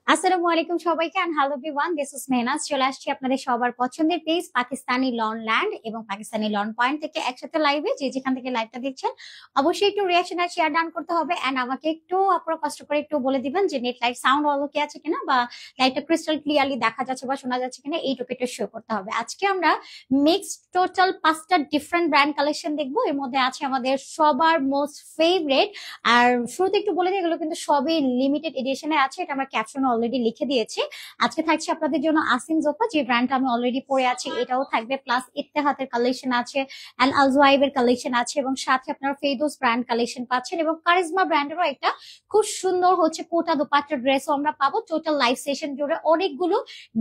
আসসালামু আলাইকুম সবাইকে and hello everyone, this is Mehnaz. চলে আসছি আপনাদের সবার পছন্দের পেজ পাকিস্তানি লন ল্যান্ড এবং পাকিস্তানি লন পয়েন্ট থেকে একসাথে লাইভে। যে যেখান থেকে লাইভটা দেখছেন অবশ্যই একটু রিয়াকশন আর শেয়ার ডান করতে হবে এন্ড আমাকে একটু আপনারা কষ্ট করে একটু বলে দিবেন যে নেট লাইভ সাউন্ড অল ওকে আছে কিনা বা লাইভটা ক্রিস্টাল ক্লিয়ারলি দেখা যাচ্ছে বা শোনা যাচ্ছে কিনা, এইটুকু একটু শো করতে হবে। আজকে আমরা মিক্সড টোটাল 5টা ডিফারেন্ট ব্র্যান্ড কালেকশন দেখবো। এর মধ্যে আছে আমাদের সবার মোস্ট ফেভারিট, আর শুরুতে একটু বলে দিই এগুলো কিন্তু সবই লিমিটেড এডিশনে আছে, এটা আমরা ক্যাপশনে অলরেডি লিখে দিয়েছি। আজকে থাকছে আপনাদের জন্য আসিন জোফা, যে ব্র্যান্ডটা আমি অলরেডি পরে আছি এটাও থাকবে, প্লাস ইত্তেহাদের কালেকশন আছে এন্ড আলজওয়াইবের কালেকশন আছে এবং সাথে আপনারা ফেদোস ব্র্যান্ড কালেকশন পাচ্ছেন এবং কারিজমা ব্র্যান্ডেরও একটা খুব সুন্দর হচ্ছে কোটা দোপাট্টা ড্রেসও আমরা পাবো। টোটাল লাইভ সেশন জুড়ে অনেকগুলো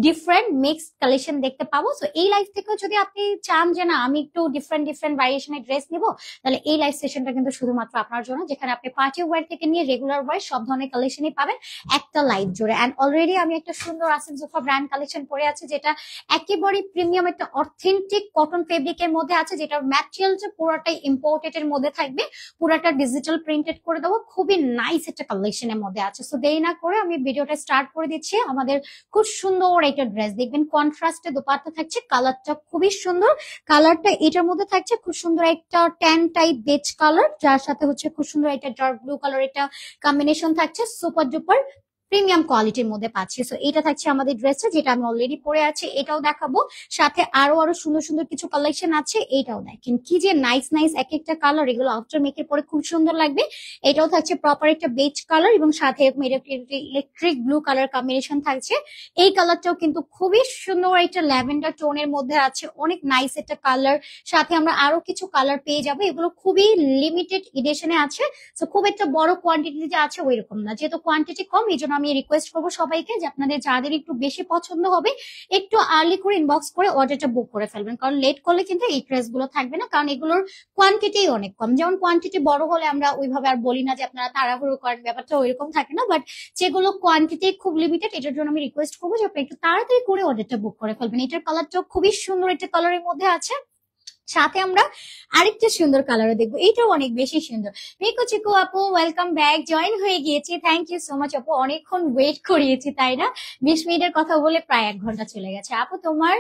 ডিফারেন্ট মিক্সড কালেকশন দেখতে পাবো। সো এই লাইভ থেকেও যদি আপনি চান যে না আমি একটু ডিফারেন্ট ডিফারেন্ট ভ্যারিয়েশনের ড্রেস নিবো, তাহলে এই লাইভ সেশনটা কিন্তু শুধুমাত্র আপনার জন্য, যেখানে আপনি পার্টি ওয়্যার থেকে নিয়ে রেগুলার ওয়্যার সব ধরনের কালেকশনই পাবেন একটা লাইভ জুড়ে। এন্ড অলরেডি আমি একটা সুন্দর আসিন জোফা ব্র্যান্ড কালেকশন পরে আছে, যেটা একেবারে প্রিমিয়াম একটা অথেন্টিক কটন ফেব্রিকের মধ্যে আছে, যেটার ম্যাটেরিয়ালটা পুরোটাই ইম্পোর্টেড এর মধ্যে থাকবে, পুরোটা ডিজিটাল প্রিন্টেড করে দেবো, খুবই নাইস একটা কালেকশনের মধ্যে আছে। সো দেরি না করে আমি ভিডিওটা স্টার্ট করে দিচ্ছি। আমাদের খুব সুন্দর একটা ড্রেস দেখবেন, কন্ট্রাস্টে দোপাট্টা থাকছে, কালারটা খুবই সুন্দর। কালারটা এটার মধ্যে থাকছে খুব সুন্দর একটা ট্যান টাইপ বেজ কালার, যার সাথে হচ্ছে খুব সুন্দর একটা ডার্ক ব্লু কালার, এটা কম্বিনেশন থাকছে, সুপার ডুপার প্রিমিয়াম কোয়ালিটির মধ্যে পাচ্ছি। সো এটা থাকছে আমাদের ড্রেসটা, যেটা আমি অলরেডি পরে আছি, এটাও দেখাবো। সাথে আরো আরো সুন্দর সুন্দর কিছু কালেকশন আছে, এটাও দেখেন কি যে নাইস নাইস এক একটা কালার, এগুলো আফটার মেকের পরে খুব সুন্দর লাগবে। এটাও থাকছে প্রপার একটা বেজ কালার এবং সাথে ইলেকট্রিক ব্লু কালার কম্বিনেশন থাকছে। এই কালারটাও কিন্তু খুবই সুন্দর একটা ল্যাভেন্ডার টোনের মধ্যে আছে, অনেক নাইস একটা কালার। সাথে আমরা আরো কিছু কালার পেয়ে যাবো, এগুলো খুবই লিমিটেড এডিশনে আছে। সো খুব একটা বড় কোয়ান্টিটিতে আছে ওই রকম না, যেহেতু কোয়ান্টিটি কম এই জন্য আমি রিকোয়েস্ট করবো সবাইকে যে আপনাদের যাদের একটু বেশি পছন্দ হবে একটু আর্লি করে ইনবক্স করে অর্ডারটা বুক করে ফেলবেন, কারণ লেট করলে কিন্তু এই ড্রেস গুলো থাকবে না, কারণ এগুলোর কোয়ান্টিটি অনেক কম। যেমন কোয়ান্টিটি বড় হলে আমরা ওইভাবে আর বলি না যে আপনারা তাড়াহুড়ো করেন, ব্যাপারটা ওইরকম থাকে না, বাট যেগুলো কোয়ান্টিটি খুব লিমিটেড এটার জন্য আমি রিকোয়েস্ট করবো যে আপনি একটু তাড়াতাড়ি করে অর্ডারটা বুক করে ফেলবেন। এটার কালারটাও খুবই সুন্দর একটা কালারের মধ্যে আছে। সাথে আমরা আরেকটা সুন্দর কালারও দেখবো, এইটাও অনেক বেশি সুন্দর। মিকু চিকু আপু ওয়েলকাম ব্যাক, জয়েন হয়ে গিয়েছি, থ্যাংক ইউ সো মাচ আপু, অনেকক্ষণ ওয়েট করিয়েছি তাই না? 20 মিনিটের কথা বলে প্রায় 1 ঘন্টা চলে গেছে। আপু তোমার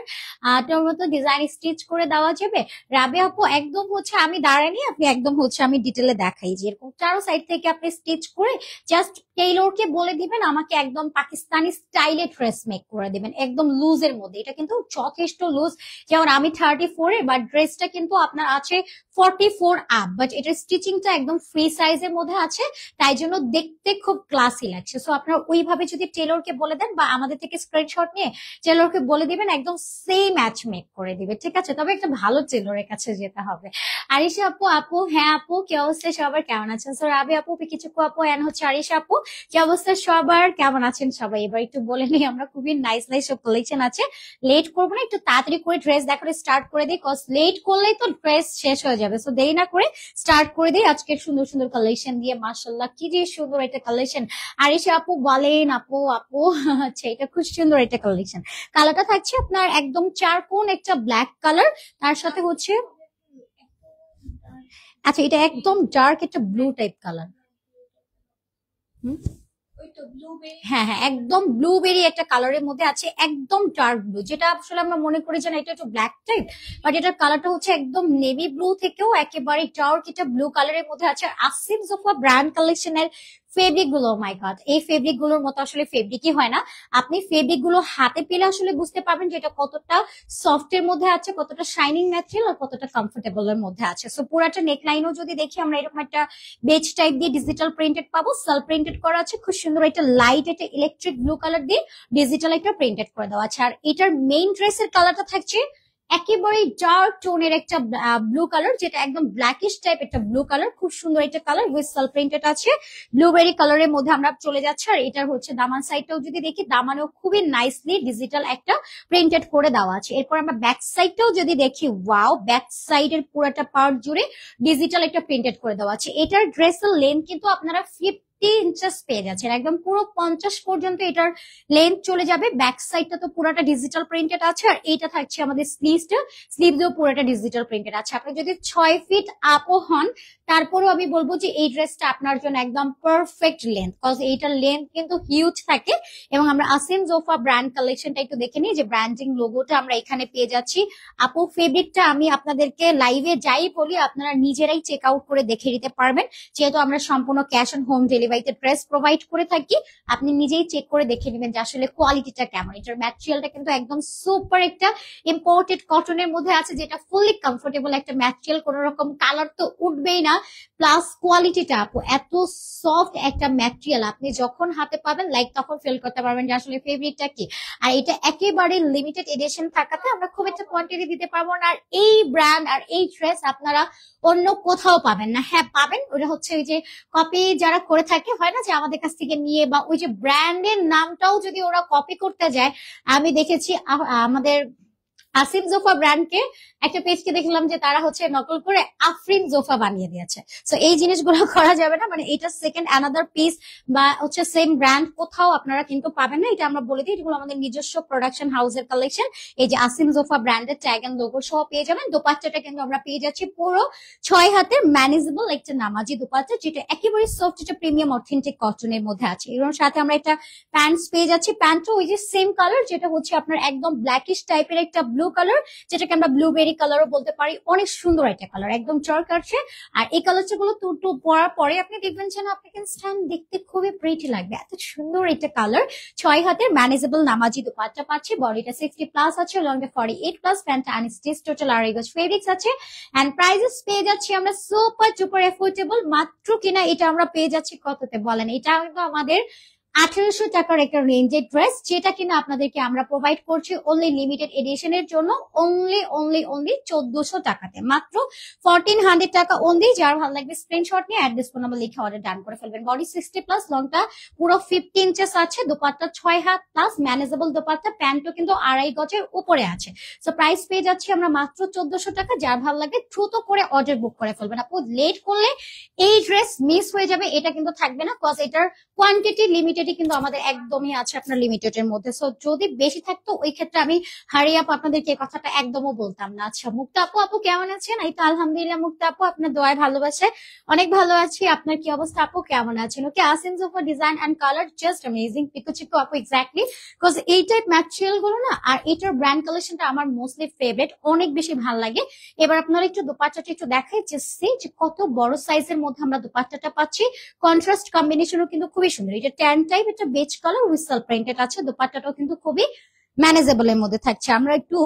তোর মতো ডিজাইন স্টিচ করে দেওয়া যাবে? রাবে আপু একদম হচ্ছে আমি দাঁড়াইনি, আপনি একদম হচ্ছে আমি ডিটেলে দেখাই যে এরকম চারো সাইড থেকে আপনি স্টিচ করে জাস্ট টেইলরকে বলে দিবেন আমাকে একদম পাকিস্তানি স্টাইলে ড্রেস মেক করে দিবেন, একদম লুজের মধ্যে। এটা কিন্তু যথেষ্ট লুজ, যেমন আমি 34-এ, বাট ড্রেসটা কিন্তু আপনার আছে 44 আপ, বাট এটার স্টিচিংটা একদম ফ্রি সাইজের মধ্যে আছে, তাই জন্য দেখতে খুব ক্লাসি লাগছে। সো আপনারা ওইভাবে যদি টেলরকে বলে দেন বা আমাদের থেকে স্ক্রিনশট নিয়ে টেলরকে বলে দিবেন, একদম সেম ম্যাচ মেক করে দিবে, ঠিক আছে? তবে একটা ভালো টেলরের কাছে যেতে হবে। আরিশা আপু, আপু হ্যাঁ আপু কি অবস্থা সবার, কেমন আছেন? সো রাবি আপু, পিকিচুকু আপু এন্ড হচ্ছে আরিশা আপু, কি অবস্থা সবার, কেমন আছেন সবাই? এবার একটু বলে নিই, আমরা খুবই নাইস নাইস সব কালেকশন আছে, লেট করবো না, একটু তাড়াতাড়ি করে ড্রেস দেখানো স্টার্ট করে দিই, কজ লেট করলেই তো ড্রেস শেষ হয়ে যাবে। সো দেরি না করে স্টার্ট করে দিই আজকের সুন্দর সুন্দর কালেকশন দিয়ে। মাশাআল্লাহ কি যে সুন্দর একটা কালেকশন। আরিশা আপু বলেন আপু আপু আচ্ছা এটা খুব সুন্দর একটা কালেকশন। কালারটা থাকছে আপনার একদম চারকোন একটা ব্ল্যাক কালার, তার সাথে হচ্ছে আচ্ছা এটা একদম ডার্ক একটা ব্লু টাইপ কালার। হ্যাঁ হ্যাঁ একদম ব্লুবেরি একটা কালারের মধ্যে আছে, একদম ডার্ক ব্লু, যেটা আসলে আমরা মনে করি যে না এটা একটু ব্ল্যাক টাইপ, বাট এটার কালারটা হচ্ছে একদম নেভি ব্লু থেকেও একেবারে ডার্ক এটা ব্লু কালারের মধ্যে আছে। আর আসিফ জোফা ব্র্যান্ড কালেকশনের ফেব্রিক গুলো, মাই গড, এই ফেব্রিক গুলোর মতো আসলে ফেব্রিকই হয় না। আপনি ফেব্রিক গুলো হাতে পেলে আসলে বুঝতে পারবেন যে এটা কতটা সফট এর মধ্যে আছে, কতটা শাইনিং ম্যাটেরিয়াল আর কতটা কমফোর্টেবল এর মধ্যে আছে। সো পুরাটা নেকলাইনও যদি দেখি আমরা এরকম একটা বেজ টাইপ দিয়ে ডিজিটাল প্রিন্টেড পাবো, সেলফ প্রিন্টেড করা আছে, খুব সুন্দর একটা লাইট একটা ইলেকট্রিক ব্লু কালার দিয়ে ডিজিটাল একটা প্রিন্টেড করে দেওয়া আছে। আর এটার মেইন ড্রেসের কালারটা থাকছে একেবারে ডার্ক টোনের একটা ব্লু কালার, যেটা একদম ব্ল্যাকিশ টাইপ একটা ব্লু কালার, খুব সুন্দর একটা কালার উইথ সেলফ প্রিন্টেড আছে, ব্লুবেরি কালারের মধ্যে আমরা চলে যাচ্ছি। আর এটার হচ্ছে দামান সাইডটাও যদি দেখি, দামানেও খুবই নাইসলি ডিজিটাল একটা প্রিন্টেড করে দেওয়া আছে। এরপর আমরা ব্যাক সাইডটাও যদি দেখি, ওয়াও, ব্যাক সাইডের পুরোটা পার্ট জুড়ে ডিজিটাল একটা প্রিন্টেড করে দেওয়া আছে। এটার ড্রেসের লেন্থ কিন্তু আপনারা ইঞ্চেস পেয়ে যাচ্ছেন, একদম পুরো 50 পর্যন্ত এটার লেন্থ চলে যাবে। ব্যাক সাইডটা তো পুরোটা ডিজিটাল প্রিন্টেড আছে, আর এইটা থাকছে আমাদের স্লিভসও পুরোটা ডিজিটাল প্রিন্টেড আছে। আপনি যদি 6 ফিট আপও হন, তারপরেও আমি বলবো যে এই ড্রেসটা আপনার জন্য একদম পারফেক্ট লেন্থ, কজ এইটার লেন্থ কিন্তু হিউজ থাকে। এবং আমরা আসিম জোফা ব্র্যান্ড কালেকশনটা একটু দেখে নিই, যে ব্র্যান্ডিং লোগোটা আমরা এখানে পেয়ে যাচ্ছি। আপু ফেব্রিকটা আমি আপনাদেরকে লাইভে যাই বলি, আপনারা নিজেরাই চেক আউট করে দেখে নিতে পারবেন, যেহেতু আমরা সম্পূর্ণ ক্যাশ অন হোম ডেলিভারিতে ড্রেস প্রোভাইড করে থাকি। আপনি নিজেই চেক করে দেখে নেবেন যে আসলে কোয়ালিটিটা কেমন। এটার ম্যাটেরিয়ালটা কিন্তু একদম সুপার একটা ইম্পোর্টেড কটনের মধ্যে আছে, যেটা ফুললি কমফোর্টেবল একটা ম্যাটেরিয়াল, কোন রকম কালার তো উঠবেই না। প্লাস কোয়ালিটিটা আপু এত সফট একটা ম্যাটেরিয়াল, আপনি যখন হাতে পাবেন লাইক তখন ফিল করতে পারবেন যে আসলে ফেব্রিকটা কি। আর এটা একেবারে লিমিটেড এডিশন থাকাতে আমরা খুব একটা কোয়ান্টিটি দিতে পারবো না। আর এই ব্র্যান্ড আর এই ড্রেস আপনারা অন্য কোথাও পাবেন না। হ্যাঁ পাবেন, ওটা হচ্ছে ওই যে কপি যারা করে থাকে, হয় না যে আমাদের কাছ থেকে নিয়ে, বা ওই যে ব্র্যান্ডের নামটাও যদি ওরা কপি করতে যায়। আমি দেখেছি আমাদের আসিম জোফা ব্র্যান্ডকে একটা পেজকে দেখলাম যে তারা হচ্ছে নকল করে আফরিন জোফা বানিয়ে দিয়েছে। তো এই জিনিসগুলো করা যাবে না, মানে এটা সেকেন্ড অ্যানাদার পিস বা হচ্ছে সেম ব্র্যান্ড কোথাও আপনারা কিন্তু পাবেন না। এটা আমরা বলে দিই, এগুলো আমাদের নিজস্ব প্রোডাকশন হাউসের কালেকশন। এই যে আসিম জোফা ব্র্যান্ডের ট্যাগ এন্ড লোগো সহ পেয়ে যাবেন। দোপাট্টাটা কিন্তু আমরা পেয়ে যাচ্ছি পুরো 6 হাতের ম্যানেজেবল একটা নামাজি দোপাট্টা, যেটা একেবারে সফট, একটা প্রিমিয়াম অথেন্টিক কটনের মধ্যে আছে। এর সাথে আমরা একটা প্যান্টস পেয়ে যাচ্ছি। প্যান্টটা ওই যে সেম কালার, যেটা হচ্ছে আপনার একদম ব্ল্যাকিশ টাইপের একটা ব্লু কালার, যেটাকে আমরা ব্লুবেরি কালারও বলতে পারি। অনেক সুন্দর একটা কালার, একদম চড় কাটছে। আর এই কালারটা গুলো টু পরার পরে আপনি দেখবেন যেন আপনাকে স্ট্যান্ড দেখতে খুবই প্রিটি লাগবে, এত সুন্দর একটা কালার। 6 হাতের ম্যানেজেবল নামাজি দোপাট্টা পাচ্ছি। বডিটা 60 প্লাস আছে, লংটা 48 প্লাস, প্যান্টটা আনস্টিচ, টোটাল 2.5 গজ ফেব্রিক্স আছে। এন্ড প্রাইসেস পেয়ে যাচ্ছি আমরা সুপার ডুপার এফোর্ডেবল। মাত্র কিনা এটা আমরা পেয়ে যাচ্ছি কততে বলেন? এটা কিন্তু আমাদের 1800 টাকার একটা রেঞ্জের ড্রেস, যেটা কিনা আপনাদেরকে আমরা প্রোভাইড করছি অনলি লিমিটেড এডিশনের জন্য অনলি 1400 টাকাতে, মাত্র 1400 টাকা অনলি। যার ভালো লাগবে স্ক্রিনশট নিয়ে অ্যাড্রেস ফোন নাম্বার লিখে অর্ডার ডান করে ফেলবেন। বডি 60 প্লাস, লংটা পুরো 50 ইঞ্চেস আছে, dupatta 6 had plus, manageable dupatta, প্যান্টও কিন্তু 2.5 গজের উপরে আছে। সো প্রাইস পেয়ে যাচ্ছি আমরা মাত্র 1400 টাকা। যার ভালো লাগে দ্রুত করে অর্ডার বুক করে ফেলবেন। আপু লেট করলে এই ড্রেস মিস হয়ে যাবে, এটা কিন্তু থাকবে না, কজ এটার কোয়ান্টিটি লিমিটেড কিন্তু আমাদের একদমই আছে আপনার লিমিটেড এর মধ্যে। সো যদি বেশি থাকতো ওই ক্ষেত্রে আমি হারি আপ আপনাদেরকে এই কথাটা একদমও বলতাম না। আচ্ছা মুক্তা আপু, আপু কেমন আছেন? এই তো আলহামদুলিল্লাহ মুক্তা আপু, আপনার দোয়ায় ভালোবাসে অনেক ভালো আছি। আপনার কি অবস্থা আপু, কেমন আছেন? Okay, Asim Jofa design and colour just amazing. পিকো চিকো আপু এক্স্যাক্টলি, কজ এই টাইপ ম্যাটেরিয়াল গুলো না, আর এটার ব্র্যান্ড কালেকশনটা আমার মোস্টলি ফেভারিট, অনেক বেশি ভালো লাগে। এবার আপনারা একটু দোপাট্টাটা একটু দেখাই যে কত বড় সাইজের মধ্যে আমরা দোপাট্টাটা পাচ্ছি। কন্ট্রাস্ট কম্বিনেশনও কিন্তু খুবই সুন্দর। এটা ট্যান টাইপ, এটা বেজ কালার উইসেল প্রিন্টেড আছে। দোপাট্টাটাও কিন্তু খুবই ম্যানেজেবল এর মধ্যে থাকছে। আমরা একটু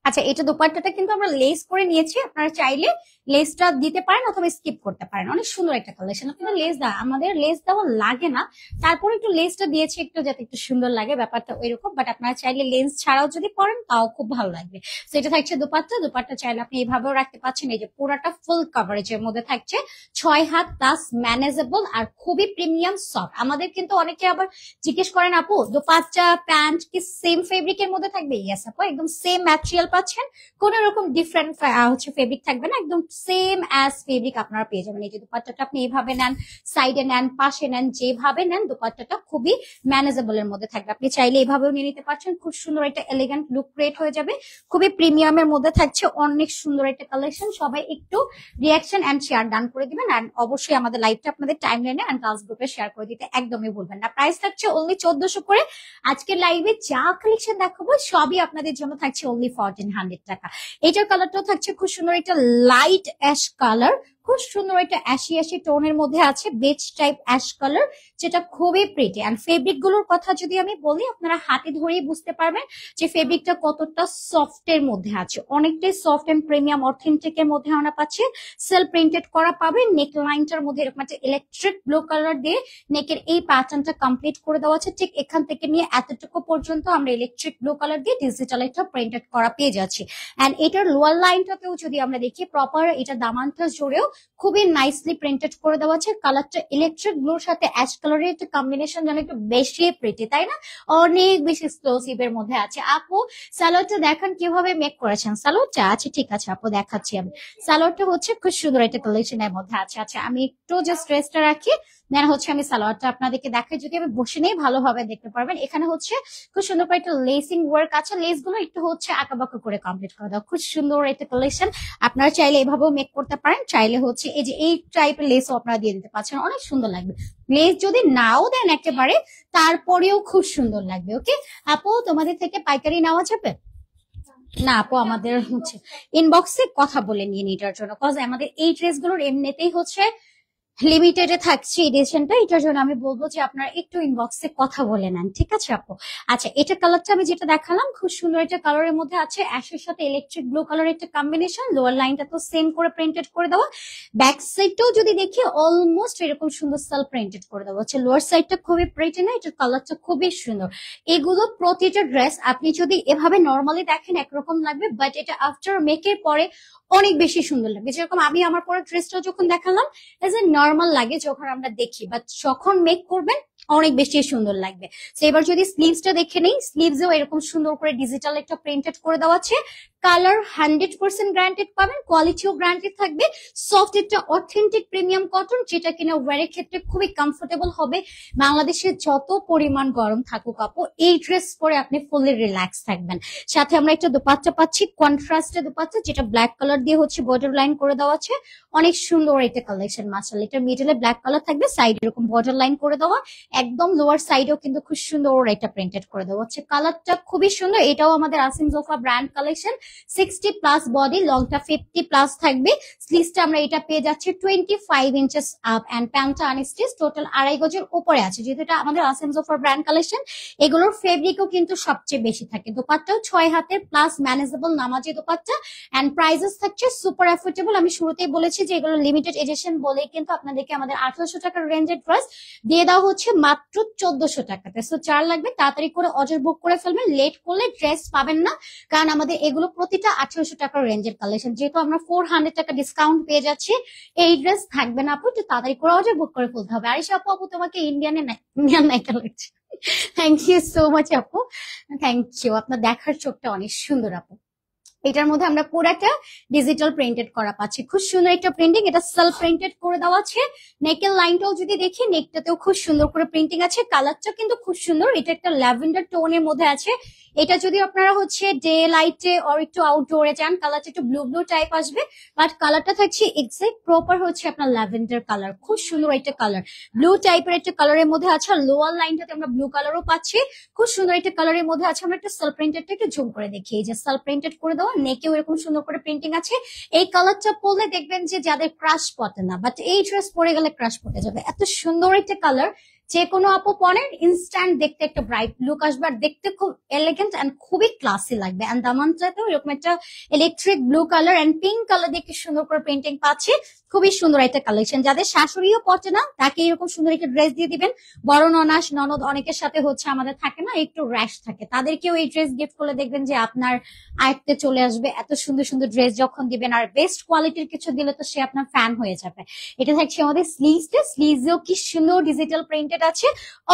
আচ্ছা, এটা দোপাট্টাটা কিন্তু আমরা লেস করে নিয়েছি, আপনারা চাইলে লেসটা দিতে পারেন অথবা স্কিপ করতে পারেন। অনেক সুন্দর একটা কালেকশন। আপনারা লেস দেওয়া, আমাদের লেস দেওয়া লাগে না, তারপরে একটু লেসটা দিয়েছি একটু যাতে একটু সুন্দর লাগে, ব্যাপারটা ওইরকম। বাট আপনারা চাইলে লেন্স ছাড়াও যদি পরেন তাও খুব ভালো লাগবে। তো এটা থাকছে দোপাট্টা। দোপাট্টা চাইলে আপনি এইভাবেও রাখতে পারছেন। এই যে পুরাটা ফুল কভারেজের মধ্যে থাকছে, 6 হাত প্লাস, ম্যানেজেবল আর খুবই প্রিমিয়াম সফট। আমাদের কিন্তু অনেকে আবার জিজ্ঞেস করেন আপু দোপাট্টা প্যান্ট কি সেম ফেব্রিকের মধ্যে থাকবে? ইয়েস আপু, একদম সেম ম্যাটেরিয়াল পাচ্ছেন, কোন রকম ডিফারেন্ট হচ্ছে ফেব্রিক থাকবে না, একদম সেম অ্যাজ ফেব্রিক আপনারা পেয়ে যাবেন। এই যে দোপাট্টাটা আপনি এইভাবে নেন, সাইডে নেন, পাশে নেন, যেভাবে নেন দোপাট্টাটা খুবই ম্যানেজেবল এর মধ্যে থাকবে। আপনি চাইলে এইভাবেও নিয়ে নিতে পারছেন, খুব সুন্দর একটা এলিগেন্ট লুক ক্রিয়েট হয়ে যাবে। খুবই প্রিমিয়ামের মধ্যে থাকছে, অনেক সুন্দর একটা কালেকশন। সবাই একটু রিয়াকশন এন্ড শেয়ার ডান করে দিবেন, আর অবশ্যই আমাদের লাইভটা আপনাদের টাইম লাইনে এন্ড গার্লস গ্রুপে শেয়ার করে দিতে একদমই ভুলবেন না। প্রাইস থাকছে অনলি 1400 করে। আজকের লাইভে যা কালেকশন দেখাবো সবই আপনাদের জন্য থাকছে অনলি 1400 টাকা। এটার কালারটাও থাকছে খুব সুন্দর একটা লাইট অ্যাশ কালার, খুব সুন্দর একটা অ্যাশি টোনের মধ্যে আছে, বেজ টাইপ অ্যাশ কালার, যেটা খুবই প্রিটি। এন্ড ফেব্রিক গুলোর কথা যদি আমি বলি, আপনারা হাতে ধরেই বুঝতে পারবেন যে ফেব্রিকটা কতটা সফট এর মধ্যে আছে। অনেকটাই সফট এন্ড প্রিমিয়াম অথেন্টিক এর মধ্যে আমরা পাচ্ছি। সেলফ প্রিন্টেড করা পাবেন। নেক লাইনটার মধ্যে এরকম একটা ইলেকট্রিক ব্লু কালার দিয়ে নেকের এই প্যাটার্নটা কমপ্লিট করে দেওয়া আছে। ঠিক এখান থেকে নিয়ে এতটুকু পর্যন্ত আমরা ইলেকট্রিক ব্লু কালার দিয়ে ডিজিটাল একটা প্রিন্টেড করা পেয়ে যাচ্ছি। এন্ড এটার লোয়ার লাইনটাতেও যদি আমরা দেখি প্রপার, এটা দামানটা জুড়েও খুবই নাইসলি প্রিন্টেড করে দেওয়া আছে। কালারটা ইলেকট্রিক ব্লুর সাথে অ্যাশ কালারের একটা কম্বিনেশন, যেন একটু বেশি প্রিটি, তাই না? অনেক বেশি এক্সক্লুসিভ এর মধ্যে আছে। আপু সালোয়ারটা দেখান কিভাবে মেক করেছেন সালোয়ারটা। আচ্ছা ঠিক আছে আপু, দেখাচ্ছি আমি। সালোয়ারটা হচ্ছে খুব সুন্দর একটা কালেকশনের মধ্যে আছে। আচ্ছা আমি একটু জাস্ট ড্রেসটা রাখি, দেন হচ্ছে আমি সালোয়ারটা আপনাদেরকে দেখাই। যদি আমি বসে নেই ভালোভাবে দেখতে পারবেন। এখানে হচ্ছে খুব সুন্দর করে একটা লেসিং ওয়ার্ক আছে, লেস গুলো একটু হচ্ছে আঁকাবাঁকা করে কমপ্লিট করে দাও। খুব সুন্দর একটা কালেকশন। আপনারা চাইলে এভাবেও মেক করতে পারেন, চাইলে হচ্ছে এই যে এই টাইপের লেসও আপনারা দিয়ে দিতে পারছেন, অনেক সুন্দর লাগবে। লেস যদি নাও দেন একেবারে, তারপরেও খুব সুন্দর লাগবে। ওকে আপু, তোমাদের থেকে পাইকারি নেওয়া যাবে? না আপু, আমাদের হচ্ছে ইনবক্সে কথা বলে নিয়ে এটার জন্য, কজ আমাদের এই ড্রেসগুলোর এমনিতেই হচ্ছে লিমিটেড এ থাকছে এডিশনটা। এটার জন্য আমি বলবো যে আপনারা একটু ইনবক্সে কথা বলে নেন, ঠিক আছে আপু? আচ্ছা এটা কালারটা আমি যেটা দেখালাম, খুব সুন্দর একটা কালারের মধ্যে আছে, অ্যাশের সাথে ইলেকট্রিক ব্লু কালারের একটা কম্বিনেশন। লোয়ার লাইনটা তো সেম করে প্রিন্টেড করে দেওয়া, ব্যাক সাইডটাও যদি দেখি অলমোস্ট এরকম সুন্দর সেলফ প্রিন্টেড করে দেওয়া হচ্ছে। লোয়ার সাইডটা খুবই প্রিটি না, এটার কালারটা খুবই সুন্দর। এগুলো প্রতিটা ড্রেস আপনি যদি এভাবে নর্মালি দেখেন একরকম লাগবে, বাট এটা আফটার মেকের পরে অনেক বেশি সুন্দর লাগবে। যেরকম আমি আমার পরে ড্রেসটা যখন দেখালাম, এজ এ নর্মাল লাগে যখন আমরা দেখি, বাট যখন মেক করবেন অনেক বেশি সুন্দর লাগবে। তো এবার যদি স্লিভসটা দেখে নেই, স্লিভসেও এরকম সুন্দর করে ডিজিটাল একটা প্রিন্টেড করে দেওয়া আছে। কালার 100% গ্যারান্টেড পাবেন, কোয়ালিটিও গ্যারান্টেড থাকবে। সফট একটা অথেন্টিক প্রিমিয়াম কটন, যেটা কিনা ওয়ারের ক্ষেত্রে খুবই কমফোর্টেবল হবে। বাংলাদেশে যত পরিমাণ গরম থাকুক আপু, এই ড্রেস পরে আপনি ফুললি রিল্যাক্স থাকবেন। সাথে আমরা একটা দোপাট্টা পাচ্ছি, কন্ট্রাস্টে দোপাট্টা, যেটা ব্ল্যাক কালার দিয়ে হচ্ছে বর্ডার লাইন করে দেওয়া আছে। অনেক সুন্দর একটা কালেকশন মাশাআল্লাহ। এটা মিডলে ব্ল্যাক কালার থাকবে, সাইড এরকম বর্ডার লাইন করে দেওয়া, একদম লোয়ার সাইডেও কিন্তু খুব সুন্দর একটা প্রিন্টেড করে দেওয়া হচ্ছে। কালারটা খুবই সুন্দর। এটাও আমাদের Asim Jofa brand collection. 60+ body, লংটা 50+ থাকবে। স্লিভসটা আমরা এটা পেয়ে যাচ্ছি 25 ইঞ্চেস আপ, এন্ড প্যান্টটা আনস্টিচ, টোটাল 2.5 গজের উপরে আছে। যেহেতু এটা আমাদের আসিম জোফার ব্র্যান্ড কালেকশন, এগুলোর ফেব্রিকও কিন্তু সবচেয়ে বেশি থাকে। দোপাট্টাও 6 হাতের প্লাস ম্যানেজেবল নামাজি দোপাট্টা, এন্ড প্রাইসেস থাকছে সুপার অ্যাফোর্ডেবল। আমি শুরুতেই বলেছি যে এগুলো লিমিটেড এডিশন বলে কিন্তু আপনাদেরকে আমাদের 1800 টাকার রেঞ্জের ড্রেস দিয়ে দেওয়া হচ্ছে মাত্র 1400 টাকাতে। সো চার লাগবে, তাড়াতাড়ি করে অর্ডার বুক করে ফেলবেন, লেট করলে ড্রেস পাবেন না। কারণ আমাদের এগুলো প্রতিটা 1800 টাকার রেঞ্জের কালেকশন, যেহেতু আমরা 400 টাকা ডিসকাউন্ট পেয়ে যাচ্ছি, এই ড্রেস থাকবে না আপু, একটু তাড়াতাড়ি করে অর্ডার বুক করে ফেলতে হবে। আরিশা আপু, আপু তোমাকে ইন্ডিয়ান নায়িকা লাগছে। থ্যাংক ইউ সো মাচ আপু, থ্যাংক ইউ। আপনার দেখার চোখটা অনেক সুন্দর আপু। এটার মধ্যে আমরা পুরাটা ডিজিটাল প্রিন্টেড করা পাচ্ছি, খুব সুন্দর একটা প্রিন্টিং। এটা সেলফ প্রিন্টেড করে দেওয়া আছে। নেকের লাইনটাও যদি দেখি, নেকটাতেও খুব সুন্দর করে প্রিন্টিং আছে। কালারটা কিন্তু খুব সুন্দর, এটা একটা ল্যাভেন্ডার টোনের মধ্যে আছে। এটা যদি আপনারা হচ্ছে ডে লাইটে অর একটু আউটডোরে যান, কালারটা একটু ব্লু ব্লু টাইপ আসবে, বাট কালারটা থাকছে এক্সাক্ট প্রপার হচ্ছে আপনার ল্যাভেন্ডার কালার। খুব সুন্দর একটা কালার, ব্লু টাইপের একটা কালারের মধ্যে আছে। লোয়ার লাইনটাতে আমরা ব্লু কালারও পাচ্ছি, খুব সুন্দর একটা কালারের মধ্যে আছে। আমরা একটা সেলফ প্রিন্টেডটা একটু জুম করে দেখি, এই যে সেলফ প্রিন্টেড করে দেওয়া, নেকেও এরকম সুন্দর করে প্রিন্টিং আছে। এই কালারটা পরলে দেখবেন যে যাদের ক্রাশ পড়ে না, বাট এই ড্রেস পরে গেলে ক্রাশ পড়ে যাবে। এত সুন্দর একটা কালার, যে কোনো আপু পরেন ইনস্ট্যান্ট দেখতে একটা ব্রাইট লুক আসবে, আর দেখতে খুব এলিগেন্ট এন্ড খুবই ক্লাসি লাগবে। এন্ড দামানটাতেও এরকম একটা electric blue colour and pink colour দিয়ে সুন্দর করে প্রিন্টিং পাচ্ছি। খুবই সুন্দর একটা কালেকশন। যাদের শাশুড়িও পচে না, তাকে এরকম সুন্দর একটা ড্রেস দিয়ে দিবেন। বড় ননদ অনেকের সাথে হচ্ছে আমাদের থাকে না, একটু র্যাশ থাকে, তাদেরকেও এই ড্রেস গিফট করলে দেখবেন যে আপনার আয়ত্তে চলে আসবে। এত সুন্দর সুন্দর ড্রেস যখন দিবেন, আর বেস্ট কোয়ালিটির কিছু দিলে তো সে আপনার ফ্যান হয়ে যাবে। এটা থাকছে আমাদের স্লিভসটা, স্লিভসেও কি সুন্দর ডিজিটাল প্রিন্টেড আছে,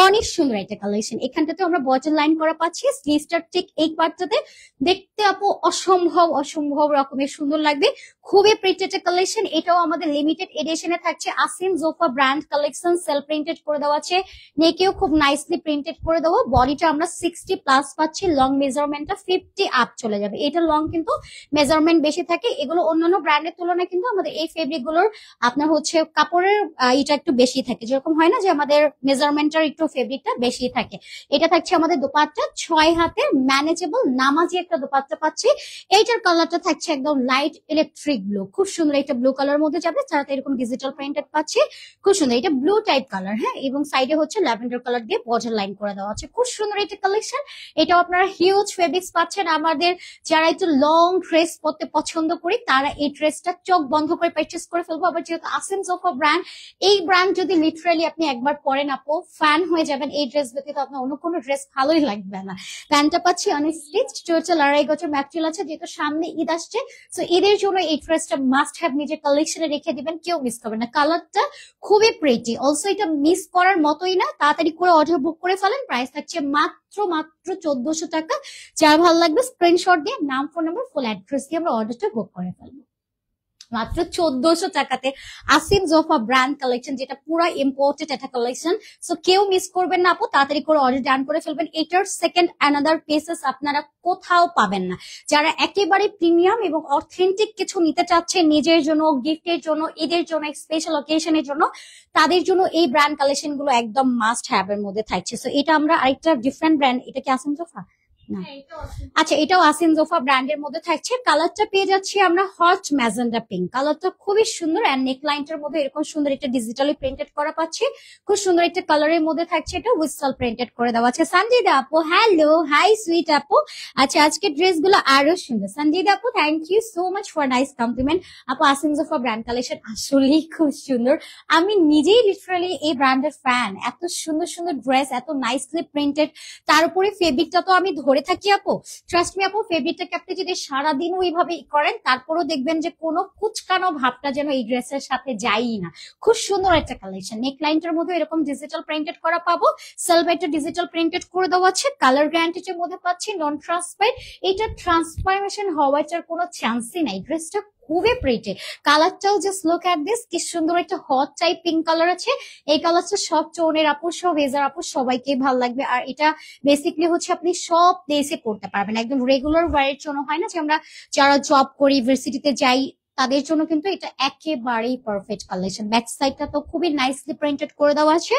অনেক সুন্দর একটা কালেকশন। এখানটাতে আমরা বটল লাইন করা পাচ্ছি, স্লিভসটার ঠিক এই পার্টটাতে দেখতে আপু অসম্ভব রকমের সুন্দর লাগবে। খুবই প্রিন্টেড কালেকশন। এটাও আমাদের লিমিটেড এডিশনে থাকছে, Asim Jofa brand collection, self printed করে দেওয়া আছে। নেকেও খুব নাইসলি প্রিন্টেড করে দেওয়া। বডিটা আমরা 60+ পাচ্ছি, লং মেজারমেন্টটা 50 আপ চলে যাবে। এটা লং কিন্তু মেজারমেন্ট বেশি থাকে। এগুলো অন্যান্য ব্র্যান্ডের তুলনায় কিন্তু আমাদের এই ফেব্রিক গুলোর আপনার হচ্ছে কাপড়ের এটা একটু বেশি থাকে, যেরকম হয় না যে আমাদের মেজারমেন্টের একটু ফেব্রিকটা বেশি থাকে। এটা থাকছে আমাদের দোপাট্টা, 6 হাতের ম্যানেজেবল নামাজি একটা দোপাট্টা পাচ্ছি। এইটার কালারটা থাকছে একদম লাইট ইলেকট্রিক ব্লু, খুব সুন্দর একটা ব্লু কালার মধ্যে যাবে, যাতে এরকম ডিজিটাল প্রিন্টেড পাচ্ছি। খুব সুন্দর, এটা ব্লু টাইপ কালার, হ্যাঁ, এবং সাইডে হচ্ছে ল্যাভেন্ডার কালার দিয়ে বর্ডার লাইন করে দেওয়া আছে। খুব সুন্দর একটা কালেকশন। এটাও আপনারা হিউজ ফেব্রিক্স পাচ্ছেন। আমাদের যারা একটু লং ড্রেস পরতে পছন্দ করি, তারা এই ড্রেসটা চোখ বন্ধ করে পারচেস করে ফেলবো। আবার যেহেতু আসিম জোফা ব্র্যান্ড, এই ব্র্যান্ড যদি লিটারালি আপনি একবার পরেন, আপু ফ্যান হয়ে যাবেন। এই ড্রেস ব্যতীত আপনার অন্য কোনো ড্রেস ভালোই লাগবে না। প্যান্টটা পাচ্ছি আনস্টিচ, টোটাল 2.5 গজ ম্যাটেরিয়াল আছে, যেহেতু সামনে ঈদ আসছে, সো ঈদের জন্য এই ড্রেসটা মাস্ট হ্যাভ নিজের কালেকশনে রেখে দিবেন, কেউ মিস করবেন না। কালারটা খুবই প্রিটি, অলসো এটা মিস করার মতোই না, তাড়াতাড়ি করে অর্ডার বুক করে ফেলেন। প্রাইস থাকছে মাত্র 1400 টাকা। যার ভালো লাগবে স্ক্রিনশট দিয়ে নাম, ফোন নাম্বার, ফুল অ্যাড্রেস দিয়ে আমরা অর্ডারটা বুক করে ফেলবো। মাত্র 1400 টাকাতে আসিম জোফা ব্র্যান্ড কালেকশন, যেটা পুরো ইম্পোর্টেড একটা কালেকশন। সো কেউ মিস করবেন না আপু, তাড়াতাড়ি করে অর্ডার ডান করে ফেলবেন। এটার সেকেন্ড অ্যানাদার পিসেস আপনারা কোথাও পাবেন না। যারা একেবারে প্রিমিয়াম এবং অথেন্টিক কিছু নিতে চাচ্ছেন নিজের জন্য, গিফটের জন্য, ঈদের জন্য, স্পেশাল অকেশনের জন্য, তাদের জন্য এই ব্র্যান্ড কালেকশন গুলো একদম মাস্ট হ্যাভ এর মধ্যে থাকছে। সো এটা আমরা আরেকটা ডিফারেন্ট ব্র্যান্ড, এটা কি আসিম জোফা না, আচ্ছা এটাও আসিন জোফা ব্র্যান্ডের মধ্যে থাকছে। কালারটা পেয়ে যাচ্ছি আমরা হট ম্যাজেন্ডা পিঙ্ক, কালারটা খুবই সুন্দর। এন্ড নেক লাইনটার মধ্যে এরকম সুন্দর একটা ডিজিটালি প্রিন্টেড করা পাচ্ছি, খুব সুন্দর একটা কালারের মধ্যে থাকছে। এটা উইস্টাল প্রিন্টেড করে দেওয়া আছে। সঞ্জিদা আপু হ্যালো, হাই সুইট আপু। আচ্ছা আজকে ড্রেস গুলো আরো সুন্দর। সঞ্জিদা আপু thank you so much for nice compliment. আপু আসিন জোফা ব্র্যান্ড কালেকশন আসলেই খুব সুন্দর, আমি নিজেই লিটারালি এই ব্র্যান্ডের ফ্যান। এত সুন্দর সুন্দর ড্রেস, এত নাইসলি প্রিন্টেড, তার উপরে ফেব্রিকটা তো আমি ধরে থাকি আপু। ট্রাস্ট মি আপু, ফেব্রিকটাকে আপনি যদি সারাদিন ওইভাবে করেন, তারপরও দেখবেন যে কোনো কুচকানো ভাবটা যেন এই ড্রেসের সাথে যায়ই না। খুব সুন্দর একটা কালেকশন। নেক লাইনটার মধ্যে এরকম ডিজিটাল প্রিন্টেড করা পাবো, সেলভাইটা ডিজিটাল প্রিন্টেড করে দেওয়া আছে। কালার গ্যারান্টির মধ্যে পাচ্ছি, নন ট্রান্সপারেন্ট। এটা ট্রান্সফরমেশন হওয়াটার কোনো চান্সই নাই। ড্রেসটা খুবই প্রিটি, কালারটাও জাস্ট লুক এট দিস, কি সুন্দর একটা হট টাইপ পিঙ্ক কালার আছে। এই কালারটা সব চৌনের আপু, সব ভেজার আপু সবাইকে ভালো লাগবে। আর এটা বেসিকলি হচ্ছে আপনি সব ডেসে পড়তে পারবেন, একদম রেগুলার ওয়ারের জন্য হয় না যে আমরা যারা জব করি, ইউনিভার্সিটিতে যাই, তাদের জন্য কিন্তু এটা একেবারেই পারফেক্ট কালেকশন। ব্যাক সাইডটা তো খুবই নাইসলি প্রিন্টেড করে দেওয়া আছে,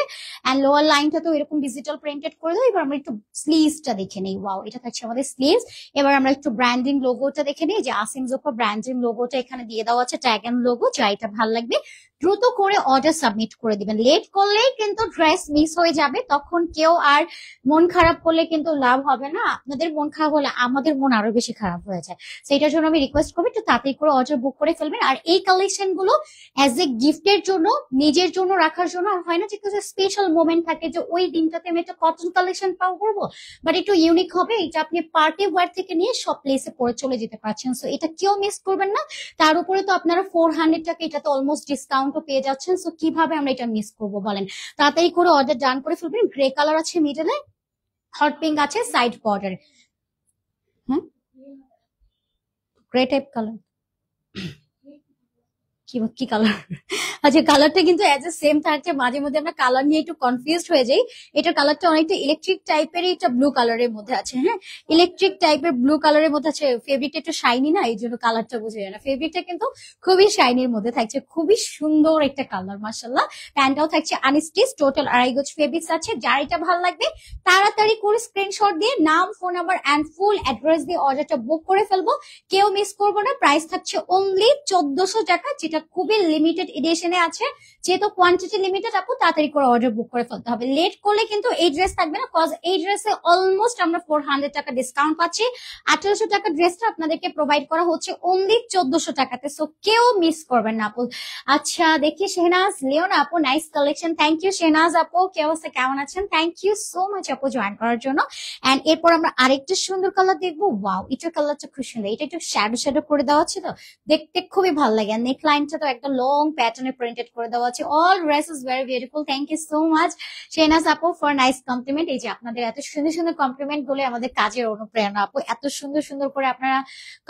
এন্ড লোয়ার লাইনটা তো এরকম ডিজিটাল প্রিন্টেড করে দেওয়া। এবার আমরা একটু স্লিভসটা দেখে নিই। ওয়াও, এটা থাকছে আমাদের স্লিভস। এবার আমরা একটু ব্র্যান্ডিং লোগোটা দেখে নিই, যে আসিম জোফা ব্র্যান্ডিং লোগোটা এখানে দিয়ে দেওয়া আছে, ট্যাগ এন্ড লোগো। যা এটা ভালো লাগবে দ্রুত করে অর্ডার সাবমিট করে দিবেন, লেট করলেই কিন্তু ড্রেস মিস হয়ে যাবে। তখন কেউ আর মন খারাপ করলে কিন্তু লাভ হবে না, আপনাদের মন খারাপ হলে আমাদের মন আরো বেশি খারাপ হয়ে যায়। সেটার জন্য আমি রিকোয়েস্ট করবো একটু তাড়াতাড়ি করে অর্ডার বুক করে ফেলবেন। আর এই কালেকশন গুলো অ্যাজ এ গিফটের জন্য, নিজের জন্য রাখার জন্য, হয় না যে কিছু স্পেশাল মোমেন্ট থাকে যে ওই দিনটাতে আমি একটা কটন কালেকশন পাও করবো, বাট একটু ইউনিক হবে। এটা আপনি পার্টি ওয়্যার থেকে নিয়ে সব প্লেসে পরে চলে যেতে পারছেন। সো এটা কেউ মিস করবেন না। তার উপরে তো আপনারা 400 টাকা, এটা তো অলমোস্ট ডিসকাউন্টও পেয়ে যাচ্ছেন। সো কিভাবে আমরা এটা মিস করবো বলেন? তাড়াতাড়ি করে অর্ডার ডান করে ফেলবেন। গ্রে কালার আছে মিডলে, হট পিঙ্ক আছে সাইড বর্ডার। হ্যাঁ, গ্রে টাইপ কালার, কি কালার? আচ্ছা কালারটা কিন্তু এজ এ সেম থাকছে, মাঝে মধ্যে আমরা কালার নিয়ে একটু কনফিউজড হয়ে যাই। এটার কালারটা অনেকটা ইলেকট্রিক টাইপের, এটা ব্লু কালারের মধ্যে আছে। হ্যাঁ, ইলেকট্রিক টাইপের ব্লু কালারের মধ্যে আছে। ফেব্রিকটা একটু শাইনি না, এই জন্য কালারটা বোঝা যায় না। ফেব্রিকটা কিন্তু খুবই শাইনির মধ্যে থাকছে, খুবই সুন্দর একটা কালার মাশাআল্লাহ। প্যান্টটাও থাকছে আনস্টিচ, টোটাল 2.5 গজ ফেব্রিক্স আছে। যার এটা ভালো লাগবে তাড়াতাড়ি করে স্ক্রিনশট দিয়ে নাম, phone number and full address দিয়ে অর্ডারটা বুক করে ফেলবো, কেউ মিস করবো না। প্রাইস থাকছে অনলি 1400 টাকা, যেটা খুবই লিমিটেড এডিশনে আছে। যেহেতু কোয়ান্টিটি লিমিটেড আপু, তাড়াতাড়ি করে অর্ডার বুক করে ফেলতে হবে, লেট করলে কিন্তু এই ড্রেস থাকবে না। কজ এই ড্রেসে অলমোস্ট আমরা 400 টাকা ডিসকাউন্ট পাচ্ছি। 1800 টাকা ড্রেসটা আপনাদেরকে প্রোভাইড করা হচ্ছে অনলি 1400 টাকাতে। সো কেউ মিস করবেন না আপু। আচ্ছা দেখি শেহনাজ লিওন আপু, nice collection. Thank you Shehnaz আপু, কি অবস্থা, কেমন আছেন? থ্যাংক ইউ সো মাচ আপু জয়েন করার জন্য। এন্ড এরপর আমরা আরেকটা সুন্দর কালার দেখবো। ওয়াও, এটার কালারটা খুব সুন্দর। এটা একটু শ্যাডো শ্যাডো করে দেওয়া আছে, তো দেখতে খুবই ভালো লাগে। নেক লাইনটা তো একটা লং প্যাটার্নে প্রিন্টেড করে দেওয়া আছে। All dress is very beautiful. Thank you so much Shehnaz আপু ফর নাইস কমপ্লিমেন্ট। এই যে আপনাদের এত সুন্দর সুন্দর কমপ্লিমেন্ট গুলো আমাদের কাজের অনুপ্রেরণা আপু। এত সুন্দর সুন্দর করে আপনারা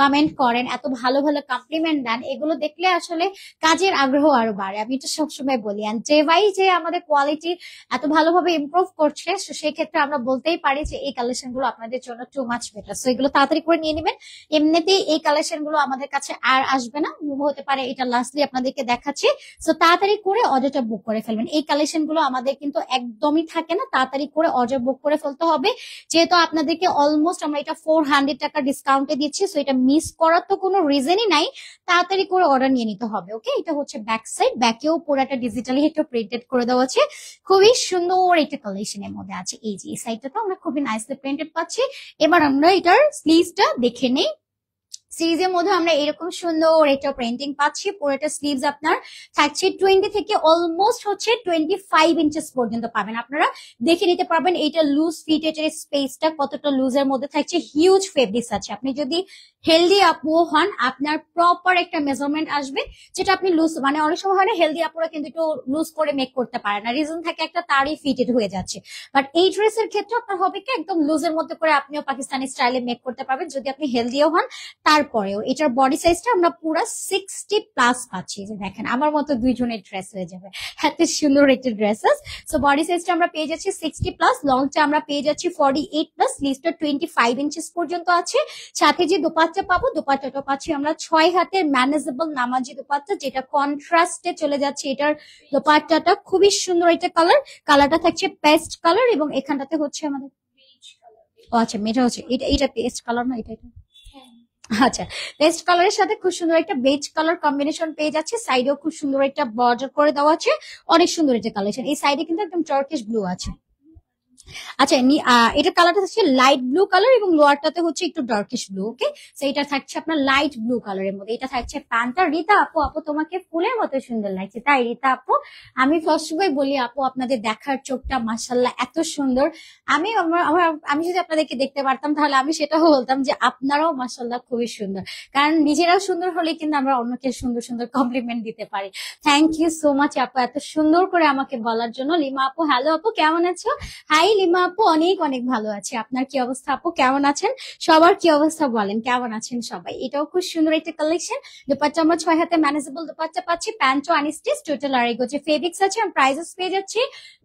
কমেন্ট করেন, এত ভালো ভালো কমপ্লিমেন্ট দেন, এগুলো দেখলে আসলে কাজের আগ্রহ আরো বাড়ে। আমি এটা সবসময় বলি। এন্ড যে ভাই যে আমাদের কোয়ালিটি এত ভালোভাবে ইমপ্রুভ করছে, সেই ক্ষেত্রে আমরা বলতেই পারি যে এই কালেকশন গুলো আপনাদের জন্য টু মাচ বেটার। সো এগুলো তাড়াতাড়ি করে নিয়ে নেবেন। এমনিতেই এই কালেকশন গুলো আমাদের কাছে আর আসবে না, হতে পারে এটা লাস্টলি আপনাদেরকে দেখাচ্ছি। সো তাড়াতাড়ি করে অর্ডারটা বুক করে ফেলবেন। এই কালেকশন গুলো আমাদের কিন্তু একদমই থাকে না, তাড়াতাড়ি করে অর্ডার বুক করে ফেলতে হবে। যেহেতু আপনাদেরকে অলমোস্ট আমরা এটা 400 টাকা ডিসকাউন্টে দিচ্ছি, সো এটা মিস করার তো কোনো রিজনই নাই, তাড়াতাড়ি করে অর্ডার নিয়ে নিতে হবে। ওকে, এটা হচ্ছে ব্যাক সাইড, ব্যাকেও পুরোটা ডিজিটালি একটু প্রিন্টেড করে দেওয়া আছে। খুবই সুন্দর একটা কালেকশনের মধ্যে আছে। এই যে এই সাইডটা তো আমরা খুবই নাইসলি প্রিন্টেড পাচ্ছি। এবার আমরা এটার স্লিভসটা দেখে নেই। সিরিজের মধ্যে আমরা এরকম সুন্দর একটা প্রিন্টিং পাচ্ছি। পুরোটা স্লিভস আপনার থাকছে 20 থেকে অলমোস্ট হচ্ছে 25 ইঞ্চেস পর্যন্ত পাবেন। আপনারা দেখে নিতে পারবেন এইটা লুজ ফিট, এটার স্পেসটা কতটা লুজের মধ্যে থাকছে। হিউজ ফেব্রিক্স আছে। আপনি যদি হেলদি আপু হন, আপনার প্রপার একটা মেজারমেন্ট আসবে, যেটা আপনি লুজ, মানে অনেক সময় হয় না হেলদি আপুরা কিন্তু একটু লুজ করে মেক করতে পারে না, রিজন থাকে একটা তারই ফিটেড হয়ে যাচ্ছে। বাট এই ড্রেসের ক্ষেত্রে আপনার হবে কি একদম লুজের মধ্যে করে আপনিও পাকিস্তানি স্টাইলে মেক করতে পারবেন যদি আপনি হেলদিও হন। তারপরেও এটার বডি সাইজটা আমরা পুরো 60+ পাচ্ছি। যে দেখেন আমার মতো দুইজনের ড্রেস হয়ে যাবে, এত সুন্দর একটা ড্রেসেস। সো বডি সাইজটা আমরা পেয়ে যাচ্ছি 60+, লংটা আমরা পেয়ে যাচ্ছি 48+, স্লিভসটা 25 ইঞ্চেস পর্যন্ত আছে। সাথে যে দোপাট্টা পাবো, দোপাট্টাটা পাচ্ছি আমরা 6 হাতের ম্যানেজেবল নামাজি দোপাট্টা, যেটা কন্ট্রাস্টে চলে যাচ্ছে। এটার দোপাট্টাটা খুবই সুন্দর একটা কালারটা থাকছে পেস্ট কালার, এবং এখানটাতে হচ্ছে আমাদের ও আচ্ছা মেটা হচ্ছে এটা পেস্ট কালার না, এটা আচ্ছা পেস্ট কালারের সাথে খুব সুন্দর একটা বেজ কালার কম্বিনেশন পেয়ে যাচ্ছে। সাইডেও খুব সুন্দর একটা বর্ডার করে দেওয়া আছে, অনেক সুন্দর একটা কালেকশন। এই সাইডে কিন্তু একদম টার্কিশ ব্লু আছে। আচ্ছা এটা কালারটা হচ্ছে লাইট ব্লু কালার এবং লোয়ারটাতে হচ্ছে একটু ডার্কিশ ব্লু। ওকে, সো এটা থাকছে আপনার লাইট ব্লু কালারের মধ্যে। এটা থাকছে প্যান্টটা। রিতা আপু, আপু তোমাকে ফুলের মতো সুন্দর লাগছে, তাই রিতা আপু? আমি সবসময় বলি আপু আপনাদের দেখার চোখটা মাশাল্লাহ এত সুন্দর। আমি যদি আপনাদেরকে দেখতে পারতাম তাহলে আমি সেটাও বলতাম যে আপনারাও মাশাল্লাহ খুবই সুন্দর, কারণ নিজেরাও সুন্দর হলে কিন্তু আমরা অন্যকে সুন্দর সুন্দর কমপ্লিমেন্ট দিতে পারি। থ্যাংক ইউ সো মাচ আপু এত সুন্দর করে আমাকে বলার জন্য। লিমা আপু, হ্যালো আপু, কেমন আছো? হাই লিমা আপু, অনেক অনেক ভালো আছে। আপনার কি অবস্থা আপু, কেমন আছেন? সবার কি অবস্থা বলেন, কেমন আছেন সবাই? এটাও খুব সুন্দর একটা কালেকশন। দোপাট্টা আমরা 6 হাতে ম্যানেজেবল দোপাট্টা পাচ্ছি, প্যান্টও আনস্টিচ, টোটাল আড়াই গজে ফেব্রিক্স আছে। আর প্রাইসেস পেয়ে যাচ্ছি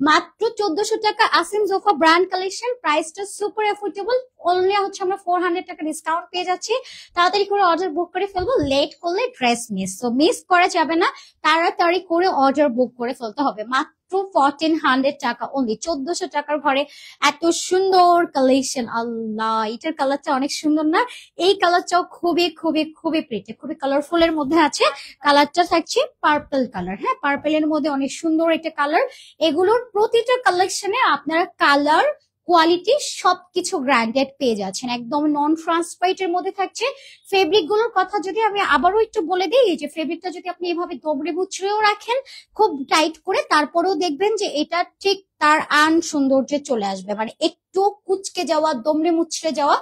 মাত্র 1400 টাকা। আসিম জোফা ব্র্যান্ড কালেকশন, প্রাইসটা সুপার অ্যাফোর্ডেবল। অনলি হচ্ছে আমরা 400 টাকা ডিসকাউন্ট পেয়ে যাচ্ছি। তাড়াতাড়ি করে অর্ডার বুক করে ফেলবো, লেট করলে ড্রেস মিস, তো মিস করা যাবে না, তাড়াতাড়ি করে অর্ডার বুক করে ফেলতে হবে। মাত্র 1400 টাকা অনলি, 1400 টাকার ঘরে এত সুন্দর কালেকশন। আল্লাহ, এটার কালারটা অনেক সুন্দর না? এই কালারটাও খুবই খুবই খুবই প্রিটি, খুবই কালারফুল এর মধ্যে আছে। কালারটা থাকছে পার্পল কালার। হ্যাঁ, পার্পেলের মধ্যে অনেক সুন্দর একটা কালার। এগুলোর প্রতিটা কালেকশনে আপনারা কালার, কোয়ালিটি সবকিছু গ্র্যান্ডেড পেয়ে যাচ্ছেন। একদম নন ট্রান্সপারেন্ট এর মধ্যে থাকছে। ফেব্রিক গুলোর কথা যদি আমি আবারও একটু বলে দিই, যে ফেব্রিকটা যদি আপনি এভাবে দবড়ে মুচড়েও রাখেন খুব টাইট করে, তারপরেও দেখবেন যে এটা ঠিক তার আন সৌন্দর্যে চলে আসবে, মানে একটু কুচকে যাওয়া, দমড়ে মুচড়ে যাওয়া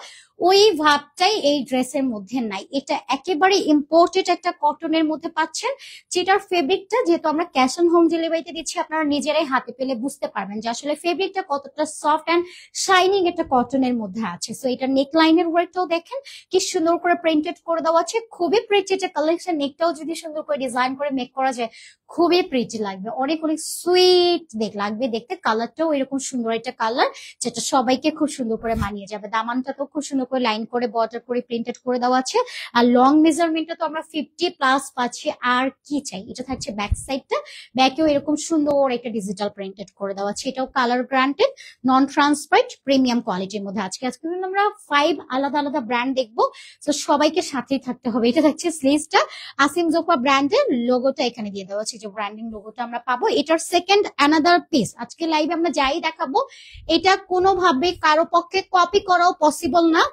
ওই ভাবটাই এই ড্রেসের মধ্যে নাই। এটা একেবারে ইম্পোর্টেড একটা কটনের মধ্যে পাচ্ছেন, যেটার ফেব্রিকটা যেহেতু আমরা ক্যাশ অন হোম ডেলিভারিতে দিচ্ছি, আপনারা নিজেরাই হাতে পেলে বুঝতে পারবেন যে আসলে ফেব্রিকটা কতটা সফট অ্যান্ড শাইনিং একটা কটনের মধ্যে আছে। সো এটা নেক লাইনের ওয়ার্কটাও দেখেন কি সুন্দর করে প্রিন্টেড করে দেওয়া আছে, খুবই প্রিটি একটা কালেকশন। নেকটাও যদি সুন্দর করে ডিজাইন করে মেক করা যায় খুবই প্রিটি লাগবে, অনেক অনেক সুইট লাগবে দেখতে। কালারটাও এরকম সুন্দর একটা কালার, যেটা সবাইকে খুব সুন্দর করে মানিয়ে যাবে। দামানটা তো খুব সুন্দর করে লাইন করে বর্ডার করে প্রিন্টেড করে দেওয়া আছে। আর লং মেজারমেন্টটা তো আমরা 50+ পাচ্ছি। আর কি চাই? এটা থাকছে ব্যাক সাইডটা, ব্যাকেও এরকম সুন্দর একটা ডিজিটাল প্রিন্টেড করে দেওয়া আছে। এটাও কালার গ্রান্টেড, নন ট্রান্সপারেন্ট, প্রিমিয়াম কোয়ালিটির মধ্যে। আজকে আমরা 5 আলাদা আলাদা ব্র্যান্ড দেখবো, তো সবাইকে সাথেই থাকতে হবে। এটা থাকছে স্লিভসটা, আসিম জোফা ব্র্যান্ডের লোগোটা এখানে দিয়ে দেওয়া আছে, যে ব্র্যান্ডিং লোগোটা আমরা পাবো। এটার সেকেন্ড অ্যানাদার পিস। আজকে লাইভে আমরা যাই দেখাবো, এটা কোনোভাবে কারো পক্ষে কপি করাও পসিবল না।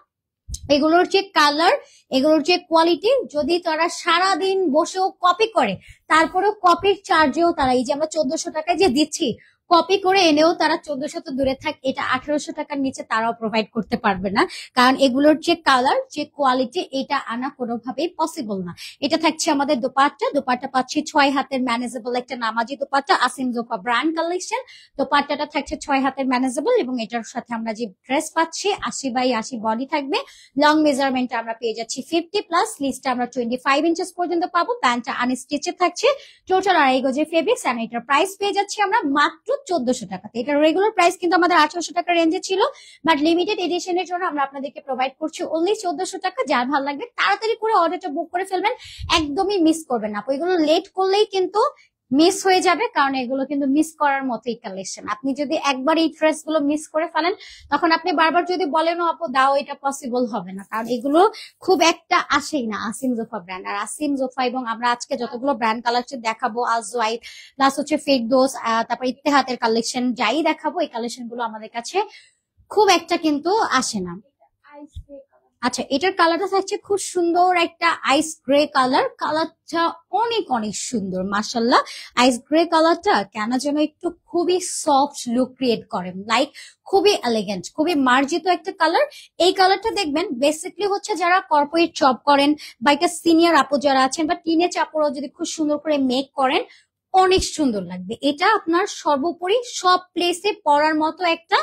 এগুলোর যে কালার, এগুলোর যে কোয়ালিটি, যদি তারা সারাদিন বসেও কপি করে, তারপরেও কপির চার্জেও তারা, এই যে আমরা 1400 টাকায় যে দিচ্ছি, কপি করে এনেও তারা 1400 তো দূরে থাক, এটা 1800 টাকার নিচে তারাও প্রোভাইড করতে পারবে না, কারণ এগুলোর যে কালার, যে কোয়ালিটি, এটা আনা কোনোভাবেই পসিবল না। এটা থাকছে আমাদের দোপাট্টা। দোপাট্টা পাচ্ছি 6 হাতের ম্যানেজেবল একটা নামাজি দোপাট্টা, আসিম জোফা ব্র্যান্ড কালেকশন। দোপাট্টাটা থাকছে 6 হাতের ম্যানেজেবল, এবং এটার সাথে আমরা যে ড্রেস পাচ্ছি 80x80 বডি থাকবে। লং মেজারমেন্ট আমরা পেয়ে যাচ্ছি 50+, স্লিভসটা আমরা 25 ইঞ্চেস পর্যন্ত পাবো। প্যান্টটা আনস্টিচে থাকছে, টোটাল আড়াই গজের ফেব্রিক্স। আর এটার প্রাইস পেয়ে যাচ্ছি আমরা মাত্র 1400 টাকাতে। এটা রেগুলার প্রাইস কিন্তু আমাদের 1800 টাকার রেঞ্জে ছিল, বাট লিমিটেড এডিশনের জন্য আমরা আপনাদেরকে প্রোভাইড করছি অনলি 1400 টাকা। যার ভালো লাগবে তাড়াতাড়ি করে অর্ডারটা বুক করে ফেলবেন, একদমই মিস করবেন না। এগুলো লেট করলেই কিন্তু মিস হয়ে যাবে, কারণ এগুলো কিন্তু মিস করার মতোই কালেকশন। আপনি যদি একবার এই ড্রেস গুলো মিস করে ফেলেন, তখন আপনি বারবার যদি বলেন আপু দাও, এটা পসিবল হবে না, কারণ এগুলো খুব একটা আসেই না আসিম জোফা ব্র্যান্ড। আর আসিম জোফা এবং আমরা আজকে যতগুলো ব্র্যান্ড কালেকশন দেখাবো, আজওয়াইট প্লাস হচ্ছে ফেরদৌস, তারপর ইত্তেহাদের কালেকশন যাই দেখাবো, এই কালেকশন গুলো আমাদের কাছে খুব একটা কিন্তু আসে না। আচ্ছা, এটার কালারটা থাকছে খুব সুন্দর একটা আইস গ্রে কালার। কালারটা অনেক অনেক সুন্দর মাশাল্লাহ। আইস গ্রে কালারটা কেন যেন একটু খুবই সফট লুক ক্রিয়েট করে, লাইক খুবই এলিগেন্ট, খুবই মার্জিত একটা কালার। এই কালারটা দেখবেন বেসিকলি হচ্ছে যারা কর্পোরেট জব করেন বা একটা সিনিয়র আপু যারা আছেন বা টিনেজ আপুরাও যদি খুব সুন্দর করে মেক করেন অনেক সুন্দর লাগবে। এটা আপনার সর্বোপরি সব প্লেসে পরার মতো একটা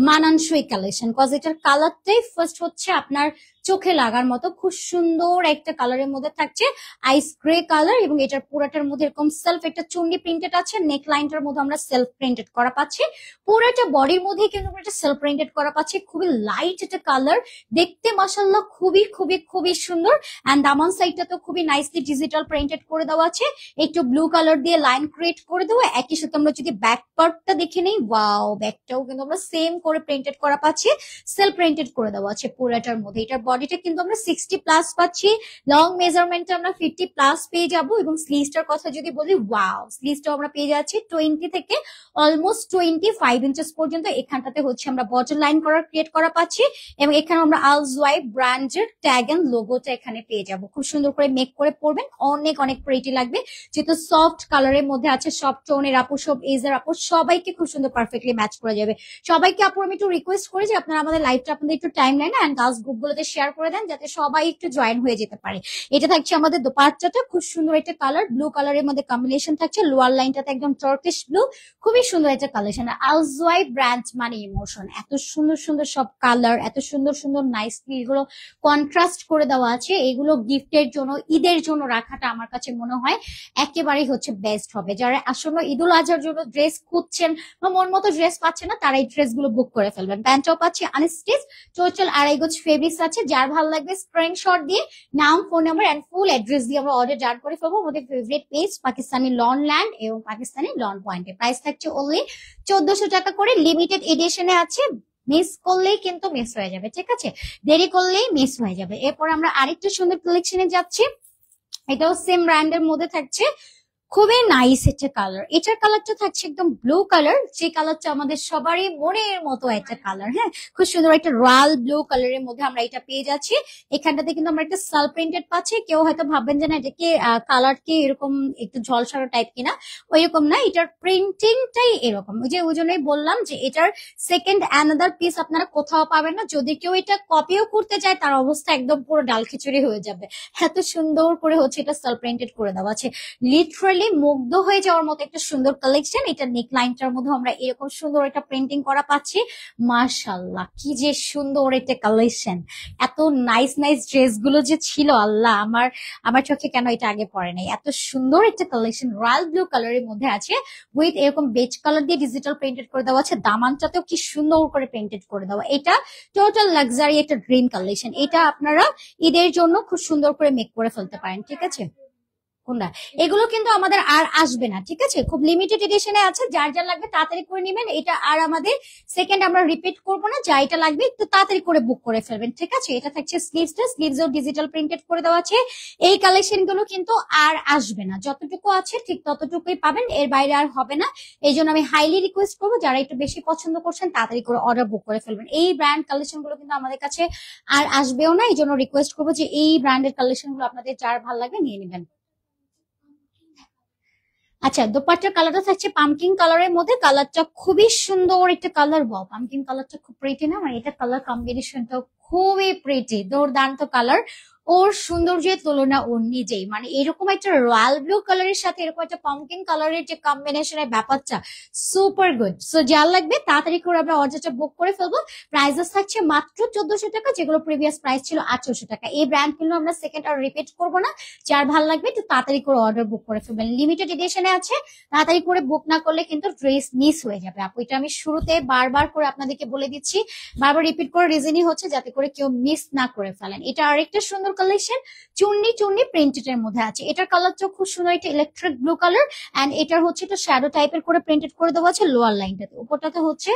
মানানসই কালেকশন, কজ এটার কালারটাই ফার্স্ট হচ্ছে আপনার চোখে লাগার মতো খুব সুন্দর একটা কালারের মধ্যে থাকছে আইস গ্রে কালার, এবং এটার পুরাটার মধ্যে এরকম সেলফ একটা চুন্ডি প্রিন্টেড আছে, নেক লাইনটার মধ্যে আমরা সেলফ প্রিন্টেড করা পাচ্ছি, পুরাটা বডির মধ্যে কিন্তু আমরা একটা সেলফ প্রিন্টেড করা পাচ্ছি। খুবই লাইট একটা কালার, দেখতে মাশাআল্লাহ খুবই খুবই খুবই সুন্দর। এন্ড দামান সাইডটা তো খুবই নাইসলি ডিজিটাল প্রিন্টেড করে দেওয়া আছে, একটু ব্লু কালার দিয়ে লাইন ক্রিয়েট করে দেওয়া। একই সাথে আমরা যদি ব্যাক পার্টটা দেখে নেই, ওয়াও, ব্যাকটাও কিন্তু আমরা সেম করে প্রিন্টেড করা পাচ্ছি, সেলফ প্রিন্টেড করে দেওয়া আছে পুরাটার মধ্যে। এটার বডিটা কিন্তু আমরা 60+ পাচ্ছি, লং মেজারমেন্টটা আমরা 50+ পেয়ে যাব, এবং স্লিভসটার কথা যদি বলি, ওয়াও, স্লিভসটাও আমরা পেয়ে যাচ্ছি 20 থেকে অলমোস্ট 25 ইঞ্চেস পর্যন্ত। এখানটাতে হচ্ছে আমরা বটল লাইন ক্রিয়েট করা পাচ্ছি, এবং এখানে আমরা আলজওয়াইফ ব্র্যান্ডের ট্যাগ এন্ড লোগোটা এখানে পেয়ে যাব। খুব সুন্দর করে মেক করে পরবেন, অনেক অনেক প্রিটি লাগবে, যেহেতু সফট কালারের মধ্যে আছে। সব টোনের আপু, সব এজের আপু সবাইকে খুব সুন্দর পারফেক্টলি ম্যাচ করা যাবে। সবাইকে আপু আমি একটু রিকোয়েস্ট করি যে আপনারা আমাদের লাইভটা আপনাদের একটু টাইম লাইন এন্ড গার্লস গ্রুপগুলোতে শেয়ার করে দেন, যাতে সবাই একটু জয়েন হয়ে যেতে পারে। এটা থাকছে আমাদের দোপাট্টাটা, খুব সুন্দর একটা কালার, ব্লু কালারের মধ্যে কম্বিনেশন থাকছে, লোয়ার লাইনটাতে একদম টার্কিশ ব্লু, খুবই সুন্দর একটা কালেকশন। আলজওয়াই ব্র্যান্ড মানে ইমোশন, এত সুন্দর সুন্দর সব কালার, এত সুন্দর সুন্দর নাইসলি এগুলো কন্ট্রাস্ট করে দেওয়া আছে। এগুলো গিফটের জন্য, ঈদের জন্য রাখাটা আমার কাছে মনে হয় একেবারেই হচ্ছে বেস্ট হবে। যারা আসলে ঈদুল আজহার জন্য ড্রেস খুঁজছেন বা মন মতো ড্রেস পাচ্ছে না, তারা এই ড্রেস গুলো বুক করে ফেলবেন। প্যান্টটাও পাচ্ছি আনস্টিচ, টোটাল 2.5 গজ ফেব্রিক্স আছে। যার ভালো লাগবে স্ক্রিনশট দিয়ে নাম, phone number and full address দিয়ে আমরা অর্ডার ডান করে ফেলবো আমাদের favourite page Pakistani lawn land এবং পাকিস্তানি লন পয়েন্টে। প্রাইস থাকছে অনলি 1400 টাকা করে, লিমিটেড এডিশনে আছে, মিস করলেই কিন্তু মিস হয়ে যাবে, ঠিক আছে, দেরি করলেই মিস হয়ে যাবে। এরপর আমরা আরেকটা সুন্দর কালেকশনে যাচ্ছি, এটাও সেম ব্র্যান্ডের মধ্যে থাকছে, খুবই নাইস একটা কালার। এটার কালারটা থাকছে একদম ব্লু কালার, যে কালারটা আমাদের সবারই মনের মতো একটা কালার। হ্যাঁ, খুব সুন্দর একটা রয়্যাল ব্লু কালারের মধ্যে আমরা এটা পেয়ে যাচ্ছি। এখানটাতে কিন্তু আমরা একটা সেলফ প্রিন্টেড পাচ্ছি। কেউ হয়তো ভাববেন যে না এটাকে কালার কি এরকম একটু ঝলসানো টাইপ কিনা, ওইরকম না, এটার প্রিন্টিংটাই এরকম। ওই জন্যই বললাম যে এটার সেকেন্ড অ্যানাদার পিস আপনারা কোথাও পাবেন না। যদি কেউ এটা কপিও করতে চায় তার অবস্থা একদম পুরো ডাল খিচুড়ি হয়ে যাবে, এত সুন্দর করে হচ্ছে এটা সেলফ প্রিন্টেড করে দেওয়া আছে। লিটারালি মুগ্ধ হয়ে যাওয়ার মতো একটা সুন্দর কালেকশন। এটা নেক লাইনটার মধ্যে আমরা এরকম সুন্দর একটা প্রিন্টিং করা পাচ্ছি, মাশাআল্লাহ কি যে সুন্দর একটা কালেকশন। এত নাইস নাইস ড্রেস গুলো যে ছিল, আল্লাহ আমার আমার চোখে কেন এটা আগে পড়ে নাই। এত সুন্দর একটা কালেকশন রয়্যাল ব্লু কালারের মধ্যে আছে, উইথ এরকম বেজ কালার দিয়ে ডিজিটাল প্রিন্টেড করে দেওয়া আছে, দামানটাতেও কি সুন্দর করে প্রিন্টেড করে দেওয়া। এটা টোটাল লাক্সারি একটা ড্রিম কালেকশন। এটা আপনারা ঈদের জন্য খুব সুন্দর করে মেক করে ফেলতে পারেন, ঠিক আছে। কোনটা এগুলো কিন্তু আমাদের আর আসবে না, ঠিক আছে, খুব লিমিটেড এডিশনে আছে। যার যা লাগবে তাড়াতাড়ি করে নেবেন, এটা আর আমাদের সেকেন্ড আমরা রিপিট করবো না। যা এটা লাগবে একটু তাড়াতাড়ি করে বুক করে ফেলবেন, ঠিক আছে। এটা থাকছে স্লিভসটা, স্লিভসও ডিজিটাল প্রিন্টেড করে দেওয়া আছে। এই কালেকশন গুলো কিন্তু আর আসবে না, যতটুকু আছে ঠিক ততটুকুই পাবেন, এর বাইরে আর হবে না। এই জন্য আমি হাইলি রিকোয়েস্ট করবো যারা একটু বেশি পছন্দ করছেন তাড়াতাড়ি করে অর্ডার বুক করে ফেলবেন। এই ব্র্যান্ড কালেকশন গুলো কিন্তু আমাদের কাছে আর আসবেও না, এই জন্য রিকোয়েস্ট করবো যে এই ব্র্যান্ডের কালেকশন গুলো আপনাদের যার ভালো লাগবে নিয়ে নেবেন। আচ্ছা, দোপাট্টার কালারটা থাকছে পামকিন কালারের মধ্যে, কালারটা খুবই সুন্দর একটা কালার। ওয়াও, পামকিন কালারটা খুব প্রিটি না, মানে এটা কালার কম্বিনেশনটা খুবই প্রিটি, দুর্দান্ত কালার। ওর সৌন্দর্যের তুলনা ওর নিজেই, মানে এরকম একটা রয়্যাল ব্লু কালারের সাথে এরকম একটা পামকিন কালারের যে কম্বিনেশনের ব্যাপারটা সুপার গুড। সো যার লাগবে তাড়াতাড়ি করে আমরা অর্ডারটা বুক করে ফেলবো। প্রাইসেস থাকছে মাত্র 1400 টাকা, যেগুলো প্রিভিয়াস প্রাইস ছিল 800 টাকা। এই ব্র্যান্ড কিন্তু আমরা সেকেন্ড আর রিপিট করবো না। যার ভালো লাগবে একটু তাড়াতাড়ি করে অর্ডার বুক করে ফেলবেন, লিমিটেড এডিশনে আছে, তাড়াতাড়ি করে বুক না করলে কিন্তু ড্রেস মিস হয়ে যাবে। আপু এটা আমি শুরুতে বারবার করে আপনাদেরকে বলে দিচ্ছি, বারবার রিপিট করে রিজনই হচ্ছে যাতে করে কেউ মিস না করে ফেলেন। এটা আরেকটা সুন্দর কালেকশন, চুন্নি চুন্নি প্রিন্টেড এর মধ্যে আছে। এটার কালারটা খুব সুন্দর, একটা ইলেকট্রিক ব্লু কালার, এন্ড এটার হচ্ছে একটা শ্যাডো টাইপের করে প্রিন্টেড করে দেওয়া আছে লোয়ার লাইনটাতে, উপরটাতে হচ্ছে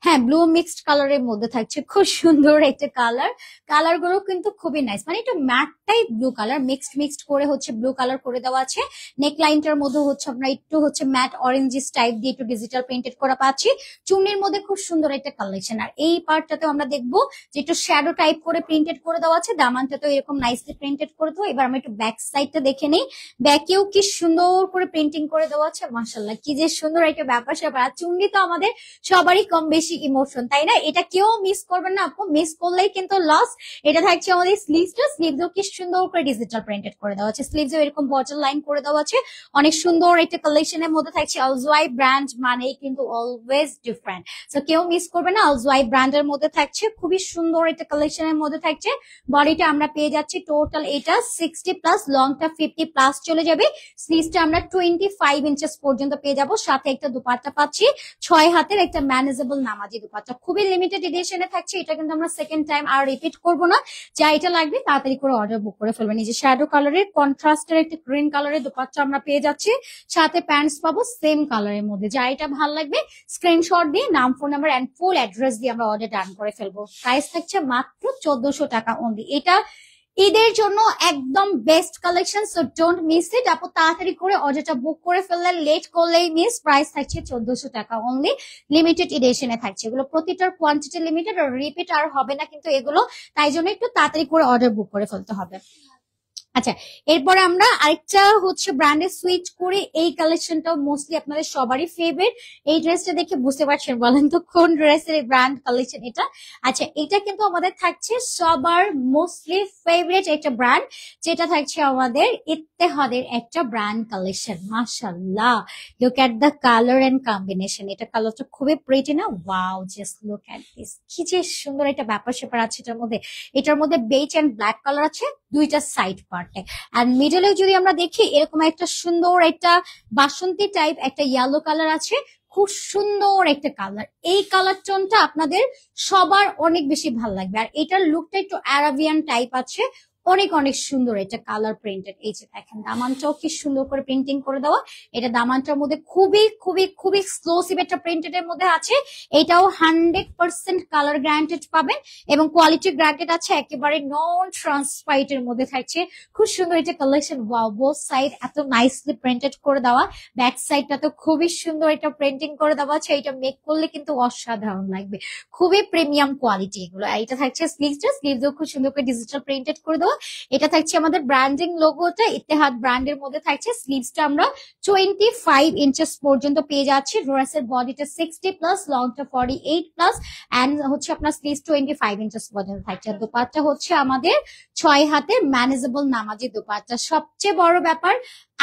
হ্যাঁ, ব্লু মিক্সড কালারের মধ্যে থাকছে, খুব সুন্দর একটা কালার। কালার গুলো কিন্তু খুবই নাইস, মানে একটু matte type blue colour mixed করে হচ্ছে ব্লু কালার করে দেওয়া আছে। নেক লাইনটার মধ্যে হচ্ছে আমরা একটু হচ্ছে ম্যাট অরেঞ্জিস টাইপ দিয়ে একটু ডিজিটাল প্রিন্টেড করা পাচ্ছি। চুন্নির মধ্যে খুব সুন্দর একটা কালেকশন। আর এই পার্টটাতেও আমরা দেখবো যে একটু শ্যাডো টাইপ করে প্রিন্টেড করে দেওয়া আছে, দামানটাতেও এরকম নাইসলি প্রিন্টেড করে দেবো। এবার আমরা একটু ব্যাক সাইডটা দেখে নিই। ব্যাকেও কি সুন্দর করে প্রিন্টিং করে দেওয়া আছে, মাশাআল্লাহ কি যে সুন্দর একটা ব্যাপার স্যাপার। আর চুন্নি তো আমাদের সবারই কম বেশি ইমোশন, তাই না? এটা কেউ মিস করবেন না আপু, মিস করলেই কিন্তু লস। এটা থাকছে আমাদের স্লিভসটা, স্লিভসও কি সুন্দর করে ডিজিটাল প্রিন্টেড করে দেওয়া আছে, স্লিভসও এরকম বর্ডার লাইন করে দেওয়া আছে। অনেক সুন্দর একটা কালেকশনের মধ্যে থাকছে। অলজওয়াই ব্র্যান্ড মানেই কিন্তু অলওয়েজ ডিফারেন্ট, সো কেউ মিস করবে না। অলজওয়াই ব্র্যান্ডের মধ্যে থাকছে, খুবই সুন্দর একটা কালেকশনের মধ্যে থাকছে। বডিটা আমরা পেয়ে যাচ্ছি টোটাল এটা 60 প্লাস, লংটা 50 প্লাস চলে যাবে। স্লিভসটা আমরা 25 ইঞ্চেস পর্যন্ত পেয়ে যাবো, সাথে একটা দুপাট্টা পাচ্ছি 6 হাতের একটা ম্যানেজেবল নামাজি দুপাট্টা, খুবই লিমিটেড এডিশনে থাকছে। এটা কিন্তু আমরা সেকেন্ড টাইম আর রিপিট করব না। যা এটা লাগবে তাড়াতাড়ি করে অর্ডার বুক করে ফেলবেন। এই যে শ্যাডো কালারের কন্ট্রাস্টের একটা গ্রিন কালারের দুপাট্টা আমরা পেয়ে যাচ্ছি, সাথে প্যান্টস পাবো সেম কালারের মধ্যে। যা এটা ভালো লাগবে স্ক্রিনশট দিয়ে নাম, phone number and full address দিয়ে আমরা অর্ডার ডান করে ফেলবো। প্রাইস থাকছে মাত্র 1400 টাকা অনলি। এটা ঈদের জন্য একদম best collection, so don't miss it. আপু তাড়াতাড়ি করে অর্ডারটা বুক করে ফেললে, লেট করলেই মিস। প্রাইস থাকছে 1400 টাকা অনলি, লিমিটেড এডিশনে থাকছে এগুলো। প্রতিটার কোয়ান্টিটি লিমিটেড, আর রিপিট আর হবে না কিন্তু এগুলো, তাই জন্য একটু তাড়াতাড়ি করে অর্ডার বুক করে ফেলতে হবে। আচ্ছা, এরপরে আমরা আরেকটা হচ্ছে ব্র্যান্ডে সুইচ করে। এই কালেকশনটাও মোস্টলি আপনাদের সবারই ফেভারিট। এই ড্রেসটা দেখে বুঝতে পারছেন, বলেন তো কোন ড্রেসের ব্র্যান্ড কালেকশন এটা? আচ্ছা, এটা কিন্তু আমাদের থাকছে সবার মোস্টলি ফেভারিট একটা ব্র্যান্ড, যেটা থাকছে আমাদের ইত্তেহাদের একটা ব্র্যান্ড কালেকশন। মাশাআল্লাহ, look at the colour and combination. এটা কালারটা খুবই প্রিটি না? Wow, just look at this, কি যে সুন্দর একটা ব্যাপার স্যাপার আছে এটার মধ্যে। এটার মধ্যে বেজ এন্ড ব্ল্যাক কালার আছে দুইটা সাইড পার্টে। আর মিডলে যদি আমরা দেখি, এরকম একটা সুন্দর একটা বাসন্তী টাইপ একটা ইয়েলো কালার আছে, খুব সুন্দর একটা কালার। এই কালার টোনটা আপনাদের সবার অনেক বেশি ভালো লাগবে। আর এটার লুকটা একটু অ্যারাবিয়ান টাইপ আছে, অনেক অনেক সুন্দর এটা কালার প্রিন্টেড। এই যে দেখেন দামানটাও কি সুন্দর করে প্রিন্টিং করে দেওয়া। এটা দামানটার মধ্যে খুবই খুবই খুবই এক্সক্লুসিভ একটা প্রিন্টেড এর মধ্যে আছে। এটাও 100% কালার গ্যারান্টেড পাবেন এবং কোয়ালিটি গ্যারান্টেড আছে, একেবারে নন ট্রান্সপারেন্ট এর মধ্যে থাকছে। খুব সুন্দর এটা কালেকশন। ওয়াও, বোথ সাইড এত নাইসলি প্রিন্টেড করে দেওয়া, ব্যাক সাইডটা তো খুবই সুন্দর এটা প্রিন্টিং করে দেওয়া আছে। এটা মেক করলে কিন্তু অসাধারণ লাগবে, খুবই প্রিমিয়াম কোয়ালিটি এগুলো। আর এটা থাকছে স্লিভসটা, স্লিভসও খুব সুন্দর করে ডিজিটাল প্রিন্টেড করে দেওয়া। এটা থাকছে আমাদের ব্র্যান্ডিং লোগোটা ইত্তেহাদ ব্র্যান্ডের মধ্যে থাকছে। স্লিভসটা আমরা 25 ইঞ্চেস পর্যন্ত পেয়ে যাচ্ছি। ড্রেসের বডিটা 60 প্লাস, লংটা 48 প্লাস, এন্ড হচ্ছে আপনার স্লিভস 25 ইঞ্চেস পর্যন্ত থাকছে। দোপাট্টা হচ্ছে আমাদের 6 হাতের ম্যানেজেবল নামাজি দোপাট্টা। সবচেয়ে বড় ব্যাপার,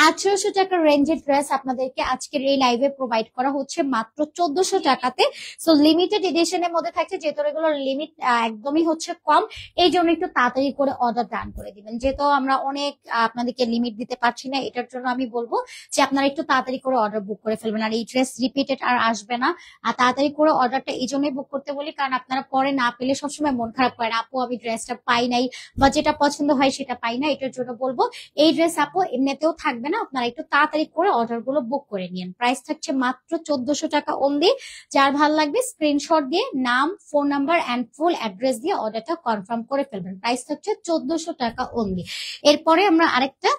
1800 টাকার রেঞ্জের ড্রেস আপনাদেরকে আজকের এই লাইভে প্রোভাইড করা হচ্ছে মাত্র 1400 টাকাতে। সো লিমিটেড এডিশনের মধ্যে থাকছে, যেহেতু এগুলো লিমিট একদমই হচ্ছে কম, এই জন্য একটু তাড়াতাড়ি করে অর্ডার ডান করে দিবেন। যেহেতু আমরা অনেক আপনাদেরকে লিমিট দিতে পারছি না, এটার জন্য আমি বলবো যে আপনারা একটু তাড়াতাড়ি করে অর্ডার বুক করে ফেলবেন। আর এই ড্রেস রিপিটেড আর আসবে না। আর তাড়াতাড়ি করে অর্ডারটা এই জন্যই বুক করতে বলি, কারণ আপনারা পরে না পেলে সবসময় মন খারাপ করেন, আপু আমি ড্রেসটা পাই নাই বা যেটা পছন্দ হয় সেটা পাই না। এটার জন্য বলবো এই ড্রেস আপু এমনিতেও থাকবে না, আপনারা একটু তাড়াতাড়ি করে অর্ডার গুলো বুক করে নিন। প্রাইস থাকছে মাত্র 1400 টাকা অনলি। যার ভালো লাগবে স্ক্রিনশট দিয়ে নাম, phone number and full address দিয়ে অর্ডারটা কনফার্ম করে ফেলবেন। প্রাইস থাকছে 1400 টাকা অনলি। এরপরে আমরা আরেকটা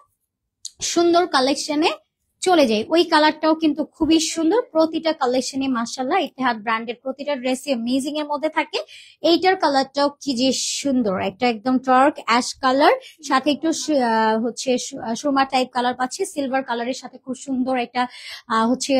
সুন্দর কালেকশনে চলে যাই। ওই কালারটাও কিন্তু খুবই সুন্দর, প্রতিটা কালেকশনে মাশাআল্লাহ ইত্তেহাদ ব্র্যান্ডের প্রতিটা ড্রেসে অ্যামেজিং এর মধ্যে থাকে। এইটার কালারটাও কি যে সুন্দর, একটা একদম ডার্ক অ্যাশ কালার, সাথে একটু হচ্ছে সুরমা টাইপ কালার পাচ্ছি, সিলভার কালারের সাথে খুব সুন্দর একটা হচ্ছে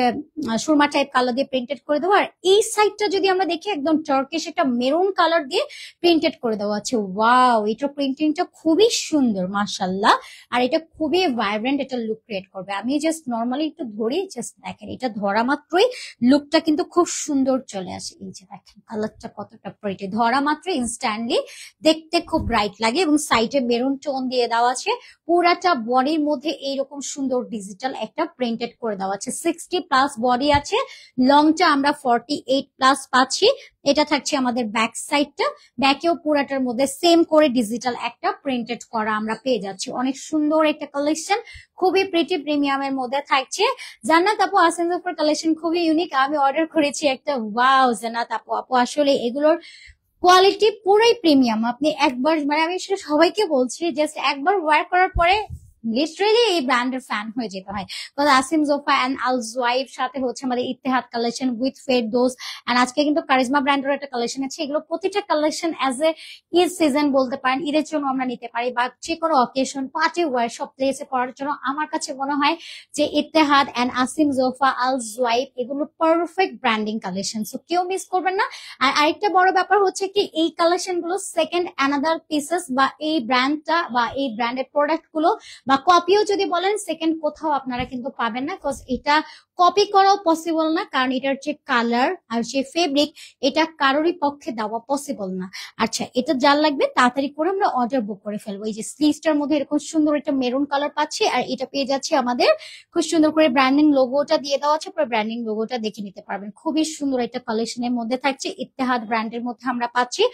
সুরমা টাইপ কালার দিয়ে প্রিন্টেড করে দেওয়া। আর এই সাইডটা যদি আমরা দেখি, একদম টার্কিশ একটা মেরুন কালার দিয়ে প্রিন্টেড করে দেওয়া আছে। ওয়াও, এটা প্রিন্টিংটা খুবই সুন্দর মাশাআল্লাহ। আর এটা খুবই ভাইব্রেন্ট একটা লুক ক্রিয়েট করবে। আমি জাস্ট নর্মালি একটু ধরি, জাস্ট দেখেন, এটা ধরা মাত্রই লুকটা কিন্তু খুব সুন্দর চলে আসে। এই যে দেখেন কালারটা কতটা প্রিটি, ধরা মাত্র ইনস্ট্যান্টলি দেখতে খুব ব্রাইট লাগে। এবং সাইডে মেরুন টোন দিয়ে দেওয়া আছে, পুরাটা বডির মধ্যে এইরকম সুন্দর ডিজিটাল একটা প্রিন্টেড করে দেওয়া আছে। 60+ বডি আছে, লংটা আমরা 48+ পাচ্ছি। এটা থাকছে আমাদের ব্যাক সাইডটা, ব্যাকেও পুরাটার মধ্যে সেম করে ডিজিটাল একটা প্রিন্টেড করা আমরা পেয়ে যাচ্ছি। অনেক সুন্দর একটা কালেকশন, খুবই প্রিটি প্রিমিয়ামের মধ্যে থাকছে। জান্নাত আপু আসেন জোফার কালেকশন খুবই ইউনিক, আমি অর্ডার করেছি একটা। ওয়াও জান্নাত আপু, আপু আসলে এগুলোর কোয়ালিটি পুরাই প্রিমিয়াম। আপনি একবার, মানে আমি আসলে সবাইকে বলছি জাস্ট একবার ওয়্যার করার পরে লিটারেলি এই ব্র্যান্ডের ফ্যান হয়ে যেতে হয়। কারণ আসিম জোফা এন্ড আল জোয়াইব, সাথে হচ্ছে আমাদের Ittehad collection with Firdous, and আজকে কিন্তু কারিজমা ব্র্যান্ডের একটা কালেকশন আছে। এগুলো প্রতিটা collection as a Eid season বলতে পারেন, ঈদের জন্য আমরা নিতে পারি বা যে কোনো অকেশন, পার্টি ওয়্যার, সব প্লেসে পড়ার জন্য আমার কাছে মনে হয় যে ইত্তেহাদ এন্ড আসিম জোফা আল জোয়াইব এগুলো পারফেক্ট ব্র্যান্ডিং কালেকশন। সো কেউ মিস করবেন না। আর আরেকটা বড় ব্যাপার হচ্ছে কি, এই কালেকশন গুলো সেকেন্ড অ্যানাদার পিসেস বা এই ব্র্যান্ডটা বা এই ব্র্যান্ডের প্রোডাক্ট গুলো বা কপিও যদি বলেন, সেকেন্ড কোথাও আপনারা কিন্তু পাবেন না। কজ এটা কপি করাও পসিবল না, কারণ এটার যে কালার আর যে ফেব্রিক, এটা কারোরই পক্ষে দেওয়া পসিবল না। আচ্ছা, এটা যার লাগবে তাড়াতাড়ি করে আমরা অর্ডার বুক করে ফেলবো। এই যে স্লিভসটার মধ্যে এরকম সুন্দর একটা মেরুন কালার পাচ্ছি, আর এটা পেয়ে যাচ্ছে আমাদের খুব সুন্দর করে ব্র্যান্ডিং লোগোটা দিয়ে দেওয়া আছে। পুরো ব্র্যান্ডিং লোগোটা দেখে নিতে পারবেন। খুবই সুন্দর একটা কালেকশনের মধ্যে থাকছে, ইত্তেহাদ ব্র্যান্ডের মধ্যে আমরা পাচ্ছি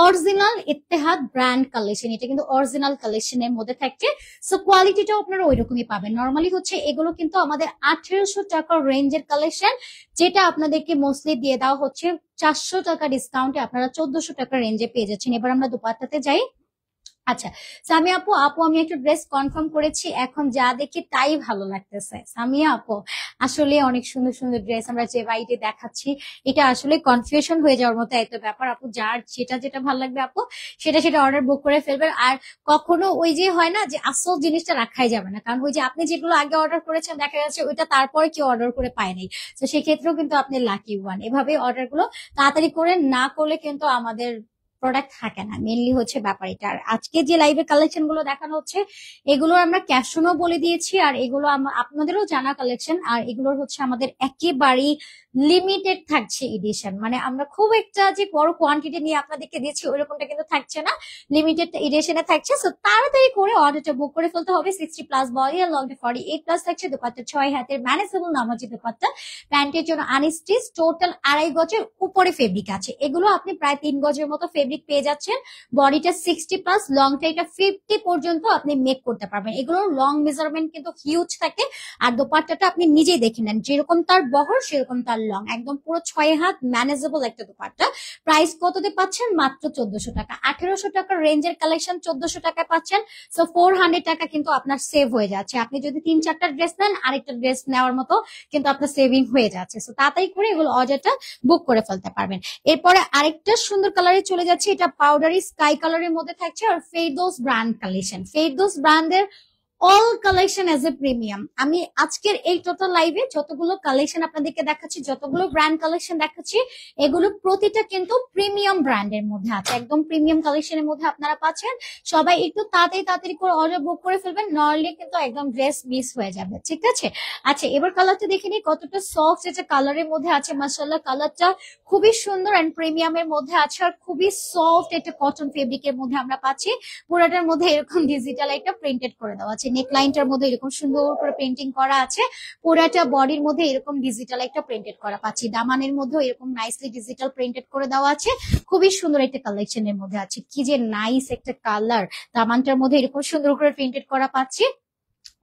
অরিজিনাল ইত্তেহাদ ব্র্যান্ড কালেকশন। এটা কিন্তু অরিজিনাল কালেকশনের মধ্যে থাকছে। সো কোয়ালিটিটাও আপনারা ওই রকমই পাবেন। নর্মালি হচ্ছে এগুলো কিন্তু আমাদের 1800 টাকার রেঞ্জের কালেকশন, যেটা আপনাদেরকে মোস্টলি দিয়ে দেওয়া হচ্ছে 400 টাকা ডিসকাউন্টে, আপনারা 1400 টাকা রেঞ্জে পেয়ে যাচ্ছেন। এবার আমরা দুপাট্টাতে যাই। আচ্ছা সামিয়া আপু, আমি একটা ড্রেস কনফার্ম করেছি, এখন যা দেখি তাই ভালো লাগতেছে। সামিয়া আপু, আসলে অনেক সুন্দর সুন্দর ড্রেস আমরা যে বাইরে দেখাচ্ছি, এটা আসলে কনফিউশন হয়ে যাওয়ার মতো এত ব্যাপার। আপু যার যেটা যেটা ভালো লাগবে আপু সেটা সেটা অর্ডার বুক করে ফেলবেন। আর কখনো ওই যে হয় না যে আসল জিনিসটা রাখাই যাবে না, কারণ ওই যে আপনি যেগুলো আগে অর্ডার করেছেন দেখা যাচ্ছে ওইটা তারপরে কেউ অর্ডার করে পায় নাই, তো সেক্ষেত্রেও কিন্তু আপনি লাকি ওয়ান। এভাবে অর্ডার গুলো তাড়াতাড়ি করে না করলে কিন্তু আমাদের প্রোডাক্ট থাকে না, মেনলি হচ্ছে ব্যাপার এটা। আর আজকে যে লাইভে কালেকশন গুলো দেখানো হচ্ছে, এগুলো আমরা ক্যাপশনও বলে দিয়েছি, আর এগুলো আপনাদেরও জানা কালেকশন। আর এগুলোর হচ্ছে আমাদের একেবারেই লিমিটেড থাকছে এডিশন, মানে আমরা খুব একটা যে বড় কোয়ান্টিটি নিয়ে আপনাদেরকে দিচ্ছি ওইরকমটা কিন্তু থাকছে না, লিমিটেড এডিশনে থাকছে। সো তাড়াতাড়ি করে অর্ডারটা বুক করে ফেলতে হবে। 60+ বডি আর লংটা 48+ থাকছে। দুপাট্টা 6 হাতের ম্যানেজেবল নামাজি দুপাট্টা, প্যান্টের জন্য আনস্টিচ, টোটাল 2.5 গজের উপরে ফেব্রিক আছে। এগুলো আপনি প্রায় 3 গজের মতো ফেব্রিক পেয়ে যাচ্ছেন। বডিটা 60+, লংটা এটা 50 পর্যন্ত আপনি মেক করতে পারবেন। এগুলোর লং মেজারমেন্ট কিন্তু হিউজ থাকে। আর দোপাট্টাটা আপনি নিজেই দেখে নেন, যেরকম তার বহর সেরকম তার লং, একদম পুরো 6 হাত ম্যানেজেবল একটা দোপাট্টা। প্রাইস কততে পাচ্ছেন? মাত্র 1400 টাকা। 1800 টাকার রেঞ্জের কালেকশন 1400 টাকায় পাচ্ছেন। সো 400 টাকা কিন্তু আপনার সেভ হয়ে যাচ্ছে। আপনি যদি 3-4টা ড্রেস নেন, আরেকটা ড্রেস নেওয়ার মতো কিন্তু আপনার সেভিং হয়ে যাচ্ছে। সো তাড়াতাড়ি করে এগুলো অর্ডারটা বুক করে ফেলতে পারবেন। এরপরে আরেকটা সুন্দর কালারে চলে যাচ্ছে, এটা পাউডারি স্কাই কালারের মধ্যে থাকছে, আর ফেরদৌস ব্র্যান্ড কালেকশন। ফেরদৌস ব্র্যান্ডের all collection as a premium. আমি আজকের এই টোটাল লাইভে যতগুলো কালেকশন আপনাদেরকে দেখাচ্ছি, যতগুলো ব্র্যান্ড কালেকশন দেখাচ্ছি, এগুলো প্রতিটা কিন্তু প্রিমিয়াম ব্র্যান্ডের মধ্যে আছে, একদম প্রিমিয়াম কালেকশনের মধ্যে আপনারা পাচ্ছেন। সবাই একটু তাড়াতাড়ি করে অর্ডার বুক করে ফেলবেন, নইলে কিন্তু একদম ড্রেস মিস হয়ে যাবে। ঠিক আছে, আচ্ছা এবার কালারটা দেখে নিই কতটা সফট এটা কালারের মধ্যে আছে। মাশাআল্লাহ, কালারটা খুবই সুন্দর এন্ড প্রিমিয়ামের মধ্যে আছে, আর খুবই সফট একটা কটন ফেব্রিকের মধ্যে আমরা পাচ্ছি। পুরোটার মধ্যে এরকম ডিজিটাল একটা প্রিন্টেড করে দেওয়া আছে। নেক লাইনটার মধ্যে এরকম সুন্দর করে পেন্টিং করা আছে। পুরাটা বডির মধ্যে এরকম ডিজিটাল একটা প্রিন্টেড করা পাচ্ছি। দামানের মধ্যে এরকম নাইসলি ডিজিটাল প্রিন্টেড করে দেওয়া আছে। খুবই সুন্দর একটা কালেকশনের মধ্যে আছে। কি যে নাইস একটা কালার। দামানটার মধ্যে এরকম সুন্দর করে প্রিন্টেড করা পাচ্ছি।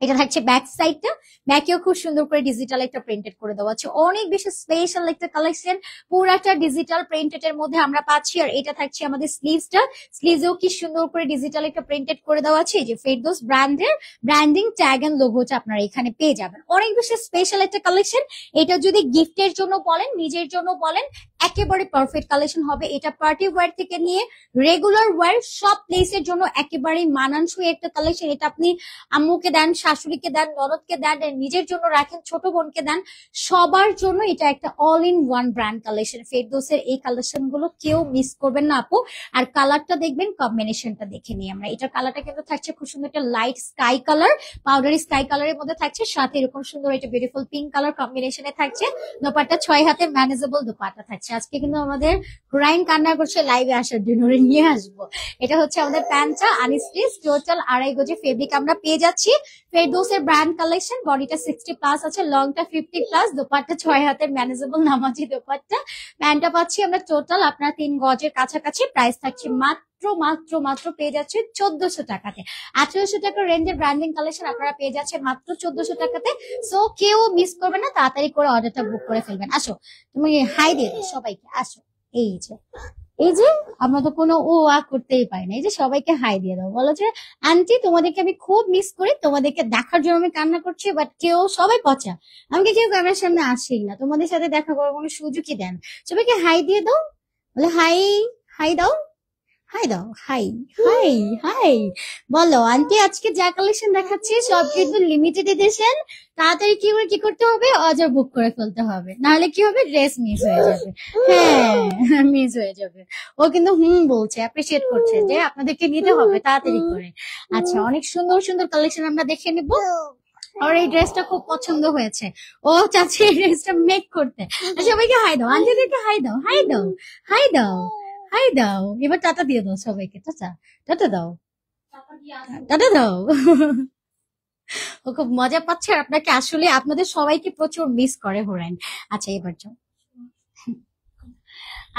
এটা থাকছে ব্যাক সাইডটা, ব্যাকেও খুব সুন্দর করে ডিজিটাল একটা প্রিন্টেড করে দেওয়া আছে। অনেক বেশি স্পেশাল একটা কালেকশন, পুরাটা ডিজিটাল প্রিন্টেড এর মধ্যে আমরা পাচ্ছি। আর এটা থাকছে আমাদের স্লিভসটা, স্লিভসেও কি সুন্দর করে ডিজিটাল একটা প্রিন্টেড করে দেওয়া আছে। এই যে ফেরদৌস ব্র্যান্ডের ব্র্যান্ডিং ট্যাগ এন্ড লোগোটা আপনারা এখানে পেয়ে যাবেন। অনেক বেশি স্পেশাল একটা কালেকশন। এটা যদি গিফটের জন্য বলেন, নিজের জন্য বলেন, একেবারে পারফেক্ট কালেকশন হবে। এটা পার্টি ওয়্যার থেকে নিয়ে রেগুলার ওয়্যার সব প্লেসের জন্য একেবারে মানানসই একটা কালেকশন। এটা আপনি আম্মুকে দেন, শাশুড়িকে দেন, ননদকে দেন, নিজের জন্য রাখেন, ছোট বোনকে দেন, সবার জন্য এটা একটা all in one brand collection. ফেরদৌসের এই কালেকশন গুলো কেউ মিস করবেন না আপু। আর কালারটা দেখবেন, কম্বিনেশনটা দেখে নিই আমরা। এটার কালারটা কিন্তু থাকছে খুব সুন্দর একটা light sky colour, powdery sky কালারের মধ্যে থাকছে, সাথে এরকম সুন্দর একটা বিউটিফুল পিঙ্ক কালার কম্বিনেশনে থাকছে। দোপাট্টা 6 হাতে ম্যানেজেবল দোপাট্টা থাকছে। আজকে কিন্তু আমাদের হুরাইন কান্না করছে লাইভে আসার জন্য, ওরে নিয়ে আসবো। এটা হচ্ছে আমাদের প্যান্টটা আনস্টিচ, টোটাল 2.5 গজ ফেব্রিক আমরা পেয়ে যাচ্ছি। ফেরদৌসের ব্র্যান্ড কালেকশন, বডিটা 60+ আছে, লংটা 50+, দোপাট্টা 6 হাতের ম্যানেজেবল নামাজি দোপাট্টা। প্যান্টটা পাচ্ছি আমরা টোটাল আপনার 3 গজের কাছাকাছি। প্রাইস থাকছে মাত্র মাত্র মাত্র পেয়ে যাচ্ছে 1400 টাকাতে। 1800 টাকার রেঞ্জের ব্র্যান্ডিং কালেকশন আপনারা পেয়ে যাচ্ছেন মাত্র 1400 টাকাতে। সো কেউ মিস করবে না, তাড়াতাড়ি করে অর্ডারটা বুক করে ফেলবেন। আসো তুমি হাই দিয়ে দাও সবাইকে, আসো। এই যে আমরা তো কোনো ও আ করতেই পারি না, এই যে সবাইকে হাই দিয়ে দাও, বলো যে আন্টি তোমাদেরকে আমি খুব মিস করি, তোমাদেরকে দেখার জন্য আমি কান্না করছি, বাট কেউ সবাই পচা, আমাকে কেউ ক্যামেরার সামনে আসেই না, তোমাদের সাথে দেখা করার কোনো সুযোগই দেন। সবাইকে হাই দিয়ে দাও, বলে হাই, হাই দাও, হাই দাও, হাই হাই হাই। বলো আন্টি আজকে যা কালেকশন দেখাচ্ছি সব কিন্তু লিমিটেড এডিশন। তাড়াতাড়ি কি করতে হবে, অর্ডার বুক করে ফেলতে হবে, নাহলে কি হবে, ড্রেস মিস হয়ে যাবে। হ্যাঁ মিস হয়ে যাবে। ও কিন্তু বলছে, অ্যাপ্রিসিয়েট করছে যে আপনাদেরকে নিতে হবে তাড়াতাড়ি করে। আচ্ছা, অনেক সুন্দর সুন্দর কালেকশন আমরা দেখে নিব। আর এই ড্রেসটা খুব পছন্দ হয়েছে, ও চাচ্ছে এই ড্রেসটা মেক করতে। সবাইকে হাই দাও, আন্টিদেরকে হাই দাও, হাই দাও, হাই দাও, হাই দাও। এবার টাটা দিয়ে দাও সবাইকে, টাটা, টাটা দাও, টাটা দাও। ও খুব মজা পাচ্ছে, আর আপনাকে আসলে আপনাদের সবাইকে প্রচুর মিস করে হুরাইন। আচ্ছা এবার যাও।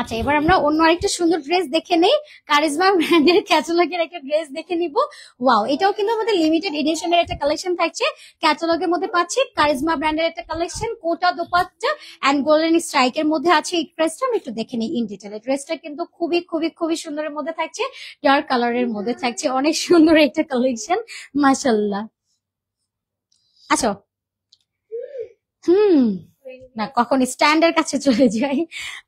আচ্ছা এবার আমরা অন্য আরেকটা সুন্দর ড্রেস দেখে নেই। কারিজমা ব্র্যান্ডের ক্যাটালগের একটা ড্রেস দেখে নিব। ওয়াও, এটাও কিন্তু আমাদের লিমিটেড এডিশনের একটা কালেকশন থাকছে। ক্যাটালগের মধ্যে পাচ্ছি কারিজমা ব্র্যান্ডের একটা collection, Kota dupatta and golden স্ট্রাইকের মধ্যে আছে এই ড্রেসটা। আমরা একটু দেখে নিই ইন ডিটেইলে। ড্রেসটা কিন্তু খুবই খুবই খুবই সুন্দরের মধ্যে থাকছে, ডার্ক কালারের মধ্যে থাকছে, অনেক সুন্দর একটা কালেকশন, মাশাআল্লাহ। আচ্ছা না, কখন স্ট্যান্ডের কাছে চলে যাই।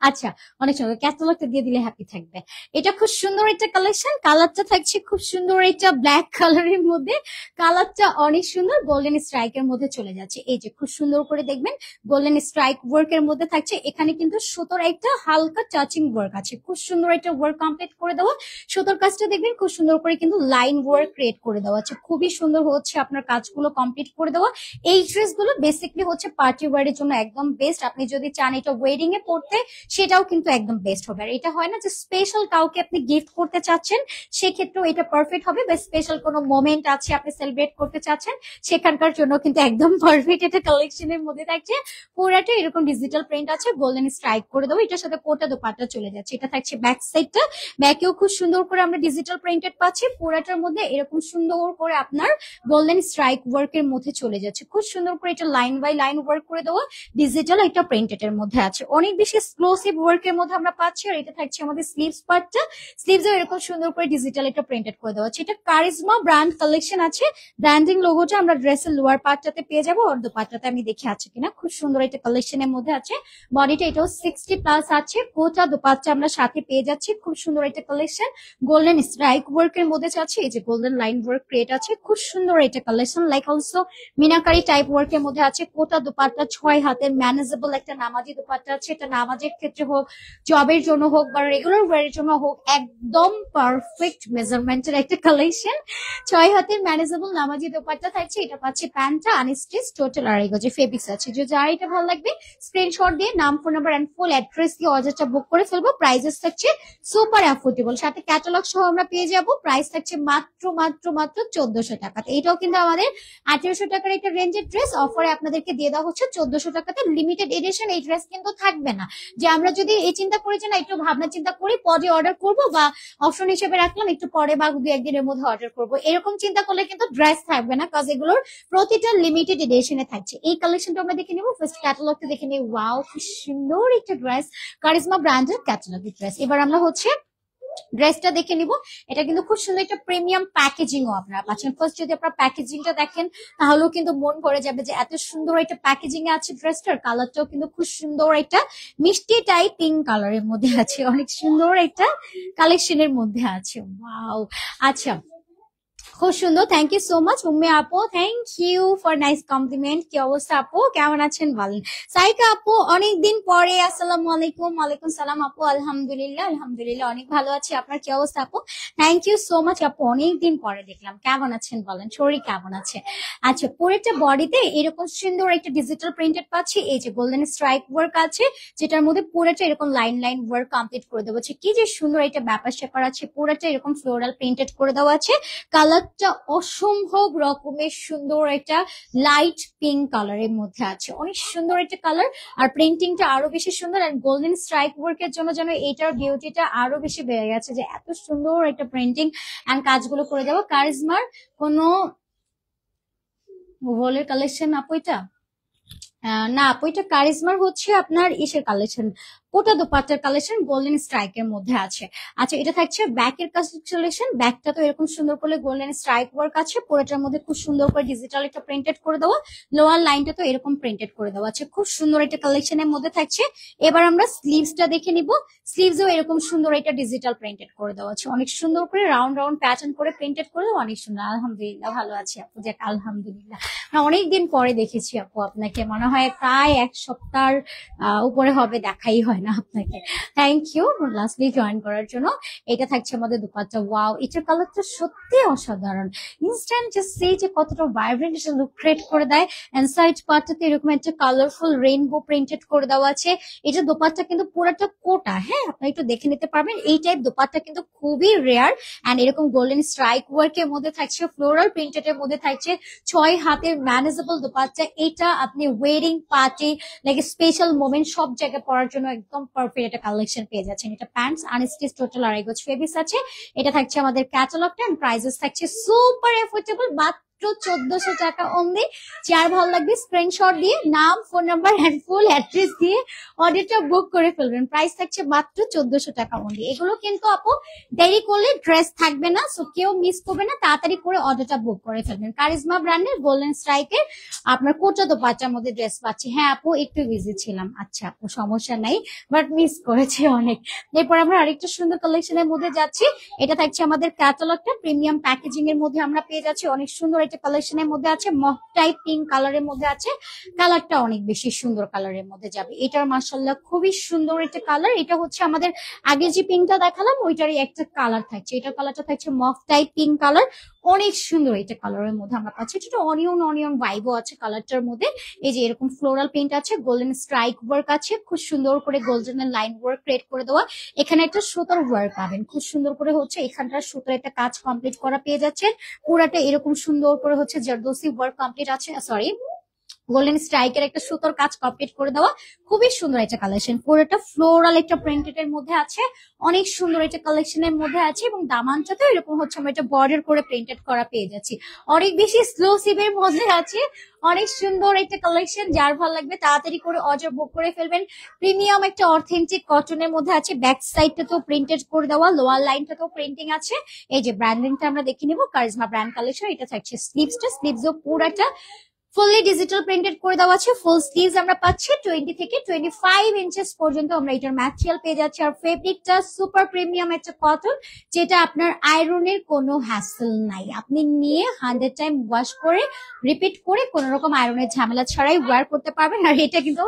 আচ্ছা, অনেক সুন্দর, ক্যাটালগটা দিয়ে দিলে হ্যাপি থাকবে। এটা খুব সুন্দর একটা কালেকশন, কালারটা থাকছে খুব সুন্দর একটা ব্ল্যাক কালারের মধ্যে, কালারটা অনেক সুন্দর, গোল্ডেন স্ট্রাইকের মধ্যে চলে যাচ্ছে। এই যে খুব সুন্দর করে দেখবেন গোল্ডেন স্ট্রাইক ওয়ার্ক এর মধ্যে থাকছে। এখানে কিন্তু সুতোর একটা হালকা টাচিং ওয়ার্ক আছে, খুব সুন্দর একটা ওয়ার্ক কমপ্লিট করে দেওয়া। সুতোর কাজটা দেখবেন খুব সুন্দর করে কিন্তু লাইন ওয়ার্ক ক্রিয়েট করে দেওয়া আছে, খুবই সুন্দর হচ্ছে আপনার কাজগুলো কমপ্লিট করে দেওয়া। এই ড্রেস গুলো বেসিকলি হচ্ছে পার্টি ওয়্যারের জন্য একদম বেস্ট। আপনি যদি চান এটা ওয়েডিং এ পড়তে, সেটাও কিন্তু একদম বেস্ট হবে। আর এটা হয় না যে স্পেশাল কাউকে আপনি গিফট করতে চাচ্ছেন, সেক্ষেত্রেও এটা পারফেক্ট হবে। বা স্পেশাল কোনো মোমেন্ট আছে আপনি সেলিব্রেট করতে চাচ্ছেন, সেখানকার জন্য কিন্তু একদম পারফেক্ট এটা কালেকশনের মধ্যে থাকছে। পুরাটা এরকম ডিজিটাল প্রিন্ট আছে, গোল্ডেন স্ট্রাইক করে দেবো। এটার সাথে কোটা দোপাট্টা চলে যাচ্ছে। এটা থাকছে ব্যাক সাইডটা, ব্যাকেও খুব সুন্দর করে আমরা ডিজিটাল প্রিন্টেড পাচ্ছি। পুরাটার মধ্যে এরকম সুন্দর করে আপনার গোল্ডেন স্ট্রাইক ওয়ার্ক এর মধ্যে চলে যাচ্ছে, খুব সুন্দর করে এটা লাইন বাই লাইন ওয়ার্ক করে দেওয়া, ডিজিটাল একটা প্রিন্টেড এর মধ্যে আছে, অনেক বেশি এক্সক্লুসিভ ওয়ার্ক এর মধ্যে আমরা পাচ্ছি। আর এটা থাকছে আমাদের স্লিভস পার্টটা, স্লিভস এরকম সুন্দর করে ডিজিটাল একটা প্রিন্টেড করে দেওয়া আছে। এটা কারিজমা ব্র্যান্ড কালেকশন আছে, ব্র্যান্ডিং লোগোটা আমরা ড্রেসের লোয়ার পার্টটাতে পেয়ে যাবো। আর দোপাট্টাতে আমি দেখে আছে কিনা, খুব সুন্দর একটা কালেকশনের মধ্যে আছে। বডিটা এটাও 60+ আছে, কোটা দোপাট্টা আমরা সাথে পেয়ে যাচ্ছি, খুব সুন্দর একটা কালেকশন। গোল্ডেন স্ট্রাইক ওয়ার্ক এর মধ্যে আছে, এই যে গোল্ডেন লাইন ওয়ার্ক ক্রিয়েট আছে, খুব সুন্দর একটা collection. Like also meenakari type work এর মধ্যে আছে। কোটা দোপাট্টা 6 হাতের ম্যানেজেবল একটা নামাজি দোপাট্টা আছে। এটা নামাজের ক্ষেত্রে হোক, জবের জন্য হোক, বা রেগুলার ওয়ারের জন্য হোক, একদম পারফেক্ট মেজারমেন্টের একটা কালেকশন। 6 হাতের ম্যানেজেবল নামাজি দোপাট্টা থাকছে। এটা পাচ্ছে প্যান্টটা আনস্টিচ, টোটাল 2.5 গজে ফেব্রিক্স আছে। যে যার এটা ভালো লাগবে স্ক্রিনশট দিয়ে নাম, phone number and full address দিয়ে অর্ডারটা বুক করে ফেলবো। প্রাইসেস থাকছে সুপার অ্যাফোর্ডেবল, সাথে ক্যাটালগ সহ আমরা পেয়ে যাবো। প্রাইস থাকছে মাত্র মাত্র মাত্র 1400 টাকাতে। এটাও কিন্তু আমাদের 1800 টাকার একটা রেঞ্জের ড্রেস, অফারে আপনাদেরকে দিয়ে দেওয়া হচ্ছে 1400 টাকাতে। লিমিটেড এডিশন এই ড্রেস কিন্তু থাকবে না, যে আমরা যদি এই চিন্তা করি যে না একটু ভাবনা চিন্তা করি পরে অর্ডার করব, বা অপশন হিসেবে রাখলাম একটু পরে বা 2-1 দিনের মধ্যে অর্ডার করব, এরকম চিন্তা করলে কিন্তু ড্রেস থাকবে না, কাজ এগুলোর প্রতিটা লিমিটেড এডিশনে থাকছে। এই কালেকশনটা আমরা দেখে নিব, ফার্স্ট ক্যাটালগটা দেখে নিই। ওয়াও, কি সুন্দর একটা ড্রেস, কারিজমা ব্র্যান্ডের ক্যাটালগের ড্রেস। এবার আমরা হচ্ছে ড্রেসটা দেখে নিব। এটা কিন্তু খুব সুন্দর একটা প্রিমিয়াম প্যাকেজিং ও আপনারা পাচ্ছেন। ফার্স্ট যদি আপনারা প্যাকেজিংটা দেখেন, তাহলেও কিন্তু মন ভরে যাবে যে এত সুন্দর একটা প্যাকেজিং এ আছে ড্রেসটার। কালারটাও কিন্তু খুব সুন্দর একটা মিষ্টি টাইপ পিঙ্ক কালারের মধ্যে আছে, অনেক সুন্দর একটা কালেকশনের মধ্যে আছে। ওয়াও, আচ্ছা খুব সুন্দর, thank you so much Umme আপু, thank you for nice compliment. কি অবস্থা আপু, কেমন আছেন বলেন? সাইকা আপু অনেকদিন পরে, আসসালামু আলাইকুম। ওয়ালাইকুম সালাম আপু, আলহামদুলিল্লাহ আলহামদুলিল্লাহ অনেক ভালো আছি। আপনার কি অবস্থা আপু? থ্যাংক ইউ সো মাচ আপু, অনেকদিন পরে দেখলাম। কেমন আছেন বলেন, শরীর কেমন আছে? আচ্ছা, পুরোটা বডিতে এরকম সুন্দর একটা ডিজিটাল প্রিন্টেড পাচ্ছি, এই যে গোল্ডেন স্ট্রাইক ওয়ার্ক আছে, যেটার মধ্যে পুরোটা এরকম লাইন লাইন ওয়ার্ক কমপ্লিট করে দেওয়া আছে। কি যে সুন্দর একটা ব্যাপার স্যাপার আছে, পুরোটা এরকম ফ্লোরাল প্রিন্টেড করে দেওয়া আছে। কালারটা অসম্ভব রকমের সুন্দর, একটা লাইট পিঙ্ক কালারের মধ্যে আছে, অনেক সুন্দর একটা কালার। আর প্রিন্টিংটা আরো বেশি সুন্দর, আর গোল্ডেন স্ট্রাইক ওয়ার্কের জন্য যেন এটার বিউটিটা আরো বেশি বেড়ে গেছে, যে এত সুন্দর একটা প্রিন্টিং এন্ড কাজগুলো করে দেওয়া। কারিজমার কোনো ওয়ালের কালেকশন আপু এটা? না আপু, এটা কারিজমার হচ্ছে আপনার ইসের কালেকশন, কোটা দোপাট্টার কালেকশন গোল্ডেন স্ট্রাইকের মধ্যে আছে। আচ্ছা, এটা থাকছে ব্যাকের কালেকশন। ব্যাকটা তো এরকম সুন্দর করে গোল্ডেন স্ট্রাইক ওয়ার্ক আছে, পুরোটার মধ্যে খুব সুন্দর করে ডিজিটাল একটা প্রিন্টেড করে দেওয়া। লোয়ার লাইনটা তো এরকম প্রিন্টেড করে দেওয়া আছে, খুব সুন্দর একটা কালেকশনের মধ্যে থাকছে। এবার আমরা স্লিভসটা দেখে নিব। স্লিভসও এরকম সুন্দর একটা ডিজিটাল প্রিন্টেড করে দেওয়া আছে, অনেক সুন্দর করে রাউন্ড রাউন্ড প্যাটার্ন করে প্রিন্টেড করে, অনেক সুন্দর। আলহামদুলিল্লাহ ভালো আছি আপু, যাক আলহামদুলিল্লাহ। অনেকদিন পরে দেখেছি আপু আপনাকে, মনে হয় প্রায় এক সপ্তাহ উপরে হবে, দেখাই হয় না আপনাকে। থ্যাংক ইউ লাস্টলি জয়েন করার জন্য। এটা থাকছে আমাদের দুপাট্টা। ওয়াও, এটার কালারটা সত্যি অসাধারণ। ইনস্ট্যান্ট জাস্ট সেই যে কতটা ভাইব্রেন্ট এটা লুক ক্রিয়েট করে দেয়। এন্ড সাইড পার্টটাতে এরকম একটা কালারফুল রেইনবো প্রিন্টেড করে দেওয়া আছে। এটা দোপাট্টা কিন্তু পুরোটা কোটা, হ্যাঁ আপনারা একটু দেখে নিতে পারবেন। এই টাইপ দোপাট্টা কিন্তু খুবই রেয়ার। এন্ড এরকম গোল্ডেন স্ট্রাইক ওয়ার্কের মধ্যে থাকছে, ফ্লোরাল প্রিন্টেড এর মধ্যে থাকছে, 6 হাতের ম্যানেজেবল দোপাট্টা। এটা আপনি wedding party, like special moment, সব জায়গায় পরার জন্য একদম পারফেক্ট একটা কালেকশন পেয়ে যাচ্ছেন। এটা প্যান্টস আনস্টিচ, টোটাল 2.5 গজ ফেব্রিক্স আছে। এটা থাকছে আমাদের ক্যাটালগটা, এন্ড প্রাইসেস থাকছে সুপার এফোর্ডেবল, মাত্র 1400 টাকা অনলি। যার ভালো লাগবে স্ক্রিনশট দিয়ে নাম, phone number and full address দিয়ে অর্ডারটা বুক করে ফেলবেন। প্রাইস থাকছে মাত্র 1400 টাকা অনলি। এগুলো কিন্তু আপু দেরি করলে ড্রেস থাকবে না, সো কেউ মিস করবে না, তাড়াতাড়ি করে অর্ডারটা বুক করে ফেলবেন। কারিজমা ব্র্যান্ডের গোল্ডেন স্ট্রাইকের আপনার কোটা দোপাট্টার মধ্যে ড্রেস পাচ্ছি। হ্যাঁ আপু, একটু বিজি ছিলাম। আচ্ছা আপু, সমস্যা নাই, বাট মিস করেছি অনেক। এরপর আমরা আরেকটা সুন্দর কালেকশনের মধ্যে যাচ্ছি। এটা থাকছে আমাদের ক্যাটালগটা, প্রিমিয়াম প্যাকেজিং এর মধ্যে আমরা পেয়ে যাচ্ছি। অনেক সুন্দর একটা কালেকশনের মধ্যে আছে, মফ টাইপ পিঙ্ক কালারের মধ্যে আছে। কালারটা অনেক বেশি সুন্দর কালারের মধ্যে যাবে। এটার মাশাআল্লাহ খুবই সুন্দর একটা কালার। এটা হচ্ছে আমাদের আগে যে পিঙ্কটা দেখালাম ওইটারই একটা কালার থাকছে। এটার কালারটা থাকছে মফ টাইপ পিঙ্ক কালার, অনেক সুন্দর এটা কালারের মধ্যে আমরা পাচ্ছি। এটা অনিয়ন অনিয়ন ভাইবও আছে কালারটার মধ্যে। এই যে এরকম ফ্লোরাল প্রিন্ট আছে, গোল্ডেন স্ট্রাইক ওয়ার্ক আছে, খুব সুন্দর করে গোল্ডেন লাইন ওয়ার্ক ক্রিয়েট করে দেওয়া। এখানে একটা সুতার ওয়ার্ক পাবেন, খুব সুন্দর করে হচ্ছে এখানটার সুতার একটা কাজ কমপ্লিট করা পেয়ে যাচ্ছে। পুরাটা এরকম সুন্দর করে হচ্ছে জারদোসি ওয়ার্ক কমপ্লিট আছে, সরি গোল্ডেন স্ট্রাইকের একটা সুতোর কাজ কমপ্লিট করে দেওয়া। খুবই সুন্দর একটা কালেকশন, পুরোটা ফ্লোরাল একটা প্রিন্টেড এর মধ্যে আছে, অনেক সুন্দর একটা কালেকশনের মধ্যে আছে। এবং দামানটাতে এরকম হচ্ছে আমরা এটা বর্ডার করে প্রিন্টেড করা পেয়ে যাচ্ছি। অনেক বেশি এক্সক্লুসিভ এর মধ্যে আছে, অনেক সুন্দর একটা কালেকশন। যার ভালো লাগবে তাড়াতাড়ি করে অর্ডার বুক করে ফেলবেন। প্রিমিয়াম একটা অথেন্টিক কটনের মধ্যে আছে, ব্যাক সাইডটা তো প্রিন্টেড করে দেওয়া, লোয়ার লাইনটা তো প্রিন্টিং আছে। এই যে ব্র্যান্ডিংটা আমরা দেখে নিব, কারিজমা ব্র্যান্ড কালেকশন। এটা থাকছে স্লিভসটা, স্লিভসও পুরাটা ফুললি ডিজিটাল প্রিন্টেড করে দেওয়া আছে। ফুল স্লিভস আমরা পাচ্ছি 20 থেকে 25 ইঞ্চেস পর্যন্ত আমরা এটার ম্যাটেরিয়াল পেয়ে যাচ্ছি। আর ফেব্রিকটা সুপার প্রিমিয়াম একটা কটন, যেটা আপনার আয়রনের কোনো হ্যাসেল নাই। আপনি নিয়ে 100 টাইম ওয়াশ করে রিপিট করে কোনো রকম আয়রনের ঝামেলা ছাড়াই ওয়্যার করতে পারবেন। আর এটা কিন্তু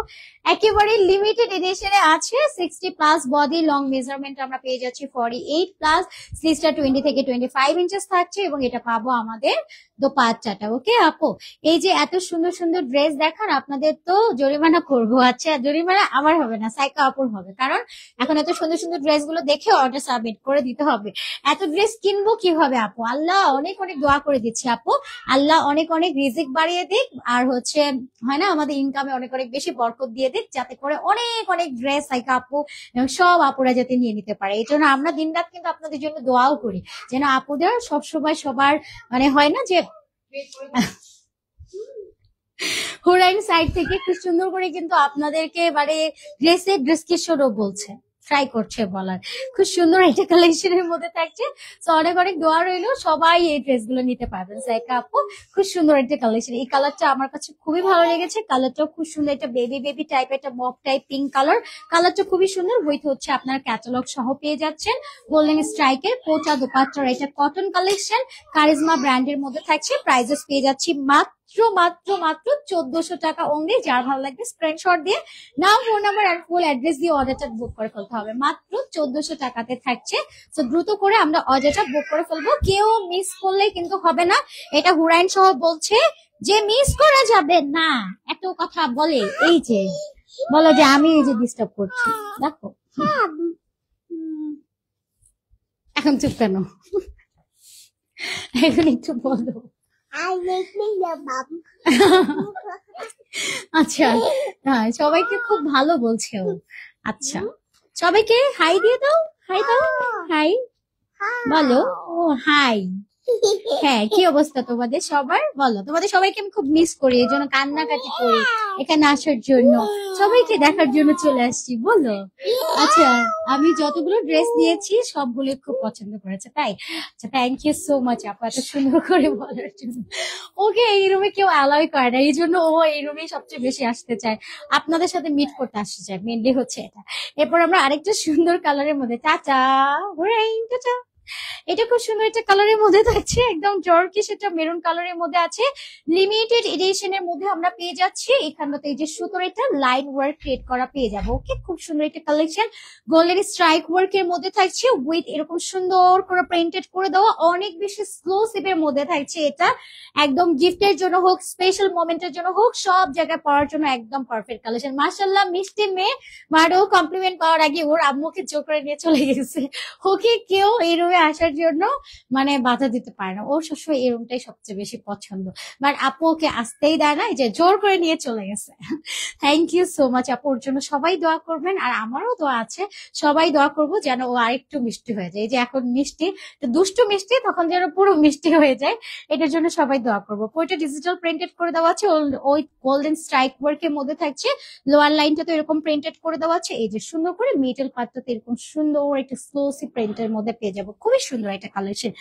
একেবারে লিমিটেড এডিশনে আছে। 60 প্লাস বডি, লং মেজারমেন্ট আমরা পেয়ে যাচ্ছি 48 প্লাস, স্লিভসটা 20 থেকে 25 ইঞ্চেস থাকছে। এবং এটা পাবো আমাদের দোপাট্টাটা। ওকে আপু, এই যে এত সুন্দর সুন্দর ড্রেস দেখান, আপনাদের তো জরিমানা করবো। আচ্ছা, জরিমানা আমার হবে না, সাইকা আপুর হবে, কারণ এখন এত সুন্দর সুন্দর ড্রেস গুলো দেখে অর্ডার সাবমিট করে দিতে হবে। এত ড্রেস কিনবো কিভাবে আপু? আল্লাহ অনেক অনেক দোয়া করে দিচ্ছি আপু, আল্লাহ অনেক অনেক রিজিক বাড়িয়ে দিক, আর হচ্ছে হয় না আমাদের ইনকামে অনেক অনেক বেশি বরকত দিয়ে দিক, যাতে করে অনেক অনেক ড্রেস সাইকা আপু এবং সব আপুরা যাতে নিয়ে নিতে পারে। এই জন্য আমরা দিন রাত কিন্তু আপনাদের জন্য দোয়াও করি, যেন আপুদের সবসময় সবার মানে হয় না যে হুরাইন সাইড থেকে খুব সুন্দর করে কিন্তু আপনাদেরকে মানে ড্রেসের ডেসক্রিপশনও বলছে। ট্রাই করছে বলার। খুব সুন্দর একটা কালেকশনের মধ্যে থাকছে। তো অনেক অনেক দোয়া রইলো, সবাই এই ড্রেস গুলো নিতে পারবেন। সাইকা আপু খুব সুন্দর একটা কালেকশন, এই কালারটা আমার কাছে খুবই ভালো লেগেছে। কালারটাও খুব সুন্দর, একটা বেবি বেবি টাইপ, একটা মফ টাইপ পিঙ্ক কালার। কালারটা খুবই সুন্দর। উইথ হচ্ছে আপনার ক্যাটালগ সহ পেয়ে যাচ্ছেন গোল্ডেন স্ট্রাইকের কোটা দোপাট্টার এটা কটন কালেকশন, কারিজমা ব্র্যান্ডের মধ্যে থাকছে। প্রাইজেস পেয়ে যাচ্ছি মাত্র মাত্র মাত্র 1400 টাকা অনলি। যার ভালো লাগবে স্ক্রিনশট দিয়ে নাম, ফোন নাম্বার আর ফুল অ্যাড্রেস দিয়ে অর্ডারটা বুক করে ফেলতে হবে। মাত্র 1400 টাকাতে থাকছে। তো দ্রুত করে আমরা অর্ডারটা বুক করে ফেলবো, কেউ মিস করলে কিন্তু হবে না। এটা হুরাইন সহ বলছে যে মিস করা যাবে না, এত কথা বলে। এই যে বলো যে আমি এই যে ডিস্টার্ব করছি, দেখো এখন চুপ কেন? এখন একটু বলো। আচ্ছা, হ্যাঁ সবাইকে খুব ভালো বলছে ও। আচ্ছা সবাইকে হাই দিয়ে দাও, হাই দাও, হাই বলো। ও হাই। হ্যাঁ কি অবস্থা তোমাদের সবার? বলো, তোমাদের সবাইকে আমি খুব মিস করি, এই জন্য কান্নাকাটি করি এখানে আসার জন্য, সবাইকে দেখার জন্য চলে আসছি। বলো। আচ্ছা আমি যতগুলো ড্রেস নিয়েছি সবগুলো খুব পছন্দ করেছে, তাই? আচ্ছা থ্যাংক ইউ সো মাচ আপু এত সুন্দর করে বলার জন্য। ওকে এই রুমে কেউ অ্যালাউ করে না, এই জন্য ও এই রুমে সবচেয়ে বেশি আসতে চায়, আপনাদের সাথে মিট করতে আসতে চায়, মেনলি হচ্ছে এটা। এরপর আমরা আরেকটা সুন্দর কালারের মধ্যে, চাচা চাচা, এটা খুব সুন্দর একটা কালারের মধ্যে থাকছে, একদম জর্কি, সেটা মেরুন কালারের মধ্যে আছে। লিমিটেড এডিশনের মধ্যে আমরা পেয়ে যাচ্ছি। এখানটাতে এই যে সুতোর একটা লাইন ওয়ার্ক ক্রিয়েট করা পেয়ে যাবো। ওকে খুব সুন্দর একটা কালেকশন, গোল্ডেন স্ট্রাইক ওয়ার্ক এর মধ্যে থাকছে, উইথ এরকম সুন্দর করে প্রিন্টেড করে দেওয়া, অনেক বেশি এক্সক্লুসিভ এর মধ্যে থাকছে। এটা একদম গিফটের জন্য হোক, স্পেশাল মোমেন্টের জন্য হোক, সব জায়গায় পড়ার জন্য একদম পারফেক্ট কালেকশন। মাশাআল্লাহ মিষ্টি মেয়ে, মারও কমপ্লিমেন্ট পাওয়ার আগে ওর আম্মুকে জোর করে নিয়ে চলে গেছে। ওকে কেউ এই রুমে আসার জন্য মানে বাধা দিতে পারে না, ওর সবসময় এই রুমটাই সবচেয়ে বেশি পছন্দ। বাট আপু ওকে আসতেই দেয় না, এই যে জোর করে নিয়ে চলে গেছে। থ্যাংক ইউ সো মাচ আপু, ওর জন্য সবাই দোয়া করবেন, আর আমারও দোয়া আছে, সবাই দোয়া করবো যেন ও আরেকটু মিষ্টি হয়ে যায়। এই যে এখন মিষ্টি, দুষ্টু মিষ্টি, তখন যেন পুরো মিষ্টি হয়ে যায়, এটার জন্য সবাই দোয়া করবো। বইটা ডিজিটাল প্রিন্টেড করে দেওয়া আছে, ওই গোল্ডেন স্ট্রাইক ওয়ার্ক এর মধ্যে থাকছে। লোয়ার লাইনটা তো এরকম প্রিন্টেড করে দেওয়া আছে, এই যে সুন্দর করে মিডল পার্টটাতে এরকম সুন্দর একটা এক্সক্লুসিভ প্রিন্টের মধ্যে পেয়ে যাবো। খুবই সুন্দর একটা কালেকশন,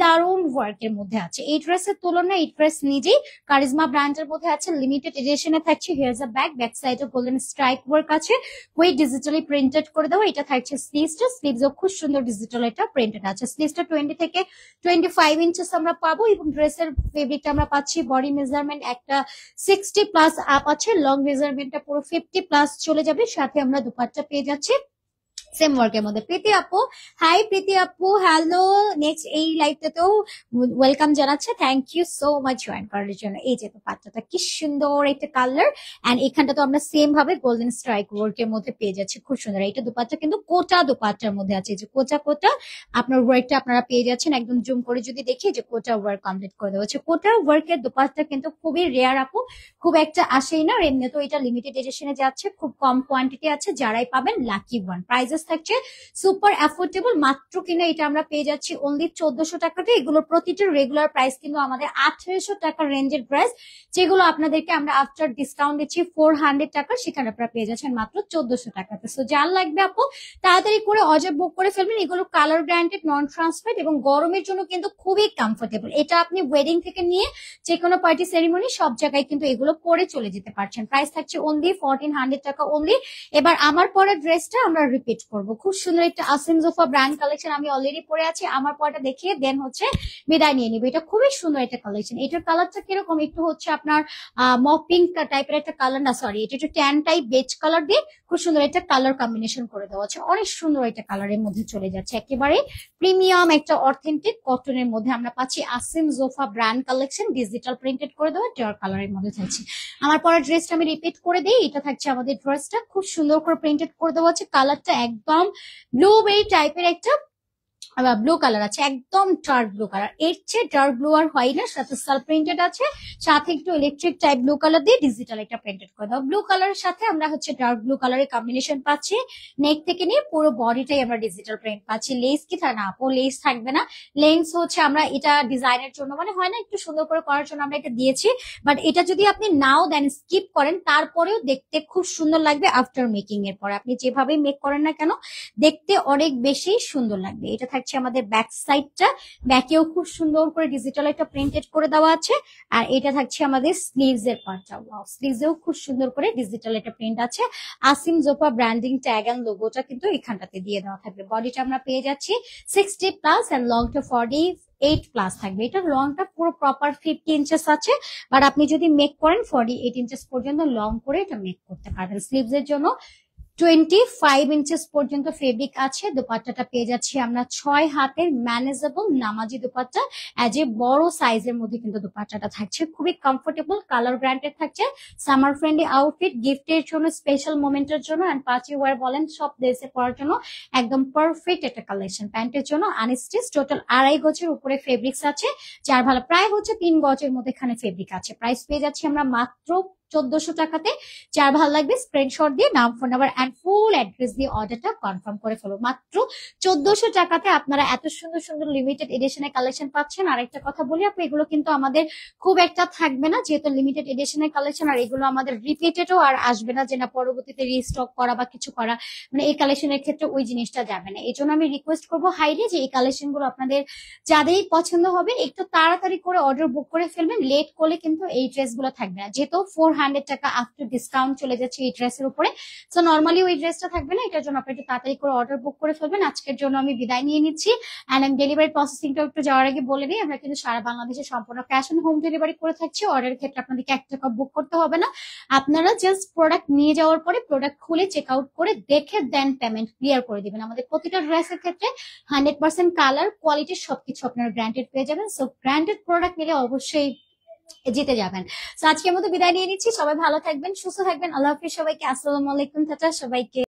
দারুন ওয়ার্ক এর মধ্যে আছে। এই ড্রেসের তুলনায় এই ড্রেস নিজেই কারিজমা ব্র্যান্ডের মধ্যে আছে, লিমিটেড এডিশনে থাকছে। হিয়ার্স আ ব্যাক, ব্যাক সাইডে গোল্ডেন স্ট্রাইক ওয়ার্ক আছে, ওই ডিজিটালি প্রিন্টেড করে দেওয়া। এটা থাকছে স্লিভসটা, স্লিভসও খুব সুন্দর ডিজিটাল এটা প্রিন্টেড আছে। স্লিভসটা 20 থেকে 25 ইঞ্চেস আমরা পাবো, এবং ড্রেসের ফেব্রিকটা আমরা পাচ্ছি বডি মেজারমেন্ট একটা 60 প্লাস আপ আছে, লং মেজারমেন্টটা পুরো 50 প্লাস চলে যাবে। সাথে আমরা দুপাট্টা পেয়ে যাচ্ছি সেম ওয়ার্কের মধ্যে। প্রীতি আপু হাই, প্রীতি আপু হ্যালো, নেক্সট এই লাইভটাতেও ওয়েলকাম জানাচ্ছে, thank you so much join করার জন্য। এই যে পাত্রটা কি সুন্দর একটা কালার, এন্ড এখানটা তো আমরা সেম ভাবে গোল্ডেন স্ট্রাইক ওয়ার্কের মধ্যে পেয়ে যাচ্ছি, খুব সুন্দর। এইটা দুপাট্টা কিন্তু কোটা দুপাট্টার মধ্যে আছে, যে কোটা কোটা আপনার ওয়ার্কটা আপনারা পেয়ে যাচ্ছেন। একদম জুম করে যদি দেখি যে কোটা ওয়ার্ক কমপ্লিট করে দেওয়া হচ্ছে। কোটা ওয়ার্কের দুপাট্টা কিন্তু খুবই রেয়ার আপু, খুব একটা আসেই না, এমনি তো এটা লিমিটেড এডিশনে যাচ্ছে, খুব কম কোয়ান্টিটি আছে, যারাই পাবেন লাকি ওয়ান। প্রাইজেস থাকছে সুপার অ্যাফোর্ডেবল, মাত্র কিনা এটা আমরা পেয়ে যাচ্ছি অনলি 1400 টাকাতে। এগুলো প্রতিটার রেগুলার প্রাইস কিন্তু আমাদের 1800 টাকা রেঞ্জের প্রাইস, যেগুলো আপনাদেরকে আমরা আফটার ডিসকাউন্ট দিচ্ছি 400 টাকা, সেখানে আপনারা পেয়ে যাচ্ছেন মাত্র 1400 টাকাতে। সো যার লাগবে আপু তাড়াতাড়ি করে অর্ডার বুক করে ফেলবেন। এগুলো কালার গ্যারান্টেড, নন ট্রান্সপারেন্ট, এবং গরমের জন্য কিন্তু খুবই কমফোর্টেবল। এটা আপনি ওয়েডিং থেকে নিয়ে যে কোনো পার্টি সেরিমনি সব জায়গায় কিন্তু এগুলো পরে চলে যেতে পারছেন। প্রাইস থাকছে অনলি 1400 টাকা অনলি। এবার আমার পরা ড্রেসটা আমরা রিপিট করবো, খুব সুন্দর একটা আসিম জোফা ব্র্যান্ড কালেকশন আমি অলরেডি পরে আছি, আমার পরাটা দেখিয়ে দেন হচ্ছে বিদায় নিয়ে নিবে। এটা খুবই সুন্দর একটা কালেকশন। এটার কালারটা কিরকম, একটু হচ্ছে আপনার মপ পিঙ্ক টাইপের একটা কালার, না সরি এটা একটু ট্যান টাইপ বেজ কালার দিয়ে খুব সুন্দর একটা কালার কম্বিনেশন করে দেওয়া আছে, অনেক সুন্দর একটা কালারের মধ্যে চলে যাচ্ছে। একেবারে প্রিমিয়াম একটা অথেন্টিক কটনের মধ্যে আমরা পাচ্ছি Asim Jofa brand collection, digital printed করে দেওয়া টেয়ার কালারের মধ্যে থাকছে। আমার পরা ড্রেসটা আমি রিপিট করে দিই, এটা থাকছে আমাদের ড্রেসটা, খুব সুন্দর করে প্রিন্টেড করে দেওয়া আছে। কালারটা একদম ব্লুবেরি টাইপের একটা ব্লু কালার আছে, একদম ডার্ক ব্লু কালার, এর চেয়ে ডার্ক ব্লু আর হয় না। সাথে সেলফ প্রিন্টেড আছে, সাথে একটু ইলেকট্রিক টাইপ ব্লু কালার দিয়ে ডিজিটাল একটা প্রিন্টেড করে দাও। ব্লু কালারের সাথে আমরা হচ্ছে ডার্ক ব্লু কালারের কম্বিনেশন পাচ্ছি। নেক থেকে নিয়ে পুরো বডিটাই আমরা ডিজিটাল প্রিন্ট পাচ্ছি। লেস কি থাকে না আপু, লেস থাকবে না। লেন্স হচ্ছে আমরা এটা ডিজাইনের জন্য, মানে হয় না একটু সুন্দর করে করার জন্য আমরা এটা দিয়েছি। বাট এটা যদি আপনি নাও দেন স্কিপ করেন, তারপরেও দেখতে খুব সুন্দর লাগবে। আফটার মেকিং এর পরে আপনি যেভাবে মেক করেন না কেন, দেখতে অনেক বেশি সুন্দর লাগবে। এটা থাকছে আমাদের ব্যাক সাইডটা, ব্যাকেও খুব সুন্দর করে ডিজিটাল একটা প্রিন্টেড করে দেওয়া আছে। আর এটা থাকছে আমাদের স্লিভস এর পার্টটা, ওয়াও, স্লিভসেও খুব সুন্দর করে ডিজিটাল একটা প্রিন্ট আছে। আসিম জোপা ব্র্যান্ডিং ট্যাগ এন্ড লোগোটা কিন্তু এখানটাতে দিয়ে দেওয়া থাকবে। বডিটা আমরা পেয়ে যাচ্ছি 60+ এন্ড লংটা 48+ থাকবে। এটা লংটা পুরো প্রপার 50 ইঞ্চেস আছে, বাট আপনি যদি মেক করেন 48 ইঞ্চেস পর্যন্ত লং করে এটা মেক করতে পারবেন। স্লিভস এর জন্য 25 ইঞ্চেস পর্যন্ত ফেব্রিক আছে। দোপাট্টাটা পেয়ে যাচ্ছি আমরা 6 হাতের ম্যানেজেবল নামাজি দোপাট্টা। এজ এ বড় সাইজের মধ্যে কিন্তু দোপাট্টাটা থাকছে, খুবই কমফোর্টেবল, কালার ব্র্যান্ডেড থাকছে। সামার ফ্রেন্ডলি আউটফিট, গিফটের জন্য, স্পেশাল মোমেন্টের জন্য, এন্ড পার্টি ওয়ার বলেন সব ড্রেসে পরার জন্য একদম পারফেক্ট একটা কালেকশন। প্যান্টের জন্য আনস্টিচ, টোটাল 2.5 গজের উপরে ফেব্রিক্স আছে। চার ভালো প্রায় হচ্ছে 3 গজের মধ্যে এখানে ফেব্রিক আছে। প্রাইস পেয়ে যাচ্ছি আমরা মাত্র 1400 টাকাতে। যার ভালো লাগবে স্ক্রিনশট দিয়ে নাম, phone number and full address দিয়ে অর্ডারটা কনফার্ম করে ফেলো। মাত্র 1400 টাকাতে আপনারা এত সুন্দর সুন্দর লিমিটেড এডিশনের কালেকশন পাচ্ছেন। আর একটা কথা বলি আপু, এগুলো কিন্তু আমাদের খুব একটা থাকবে না, যেহেতু লিমিটেড এডিশনের কালেকশন। আর এগুলো আমাদের রিপিটেডও আর আসবে না, যে না পরবর্তীতে রিস্টক করা বা কিছু করা, মানে এই কালেকশনের ক্ষেত্রে ওই জিনিসটা যাবে না। এই জন্য আমি রিকোয়েস্ট করবো হাইলি যে এই কালেকশন গুলো আপনাদের যাদেরই পছন্দ হবে একটু তাড়াতাড়ি করে অর্ডার বুক করে ফেলবেন। লেট করলে কিন্তু এই ড্রেস গুলো থাকবে না, যেহেতু 400 টাকা আফটার ডিসকাউন্ট চলে যাচ্ছে এই ড্রেসের উপরে। সো নর্মালি ওই ড্রেসটা থাকবে না, এটার জন্য আপনি একটু তাড়াতাড়ি করে অর্ডার বুক করে ফেলবেন। আজকের জন্য আমি বিদায় নিয়ে নিচ্ছি। এন্ড আমি ডেলিভারি প্রসেসিংটা একটু যাওয়ার আগে বলে নিই, আমরা কিন্তু সারা বাংলাদেশে সম্পূর্ণ ক্যাশ অন হোম ডেলিভারি করে থাকছি। অর্ডারের ক্ষেত্রে আপনাদেরকে 1 টাকা বুক করতে হবে না। আপনারা জাস্ট প্রোডাক্ট নিয়ে যাওয়ার পরে প্রোডাক্ট খুলে চেক আউট করে দেখে দেন পেমেন্ট ক্লিয়ার করে দিবেন। আমাদের প্রতিটা ড্রেসের ক্ষেত্রে 100% কালার কোয়ালিটি সবকিছু আপনারা গ্রান্টেড পেয়ে যাবেন। সো গ্রান্টেড প্রোডাক্ট নিলে অবশ্যই জিতে যাবেন। তো আজকের মতো বিদায় নিয়ে নিচ্ছি। সবাই ভালো থাকবেন, সুস্থ থাকবেন। আল্লাহ হাফিজ সবাইকে। আসসালামু আলাইকুম, টাটা সবাইকে।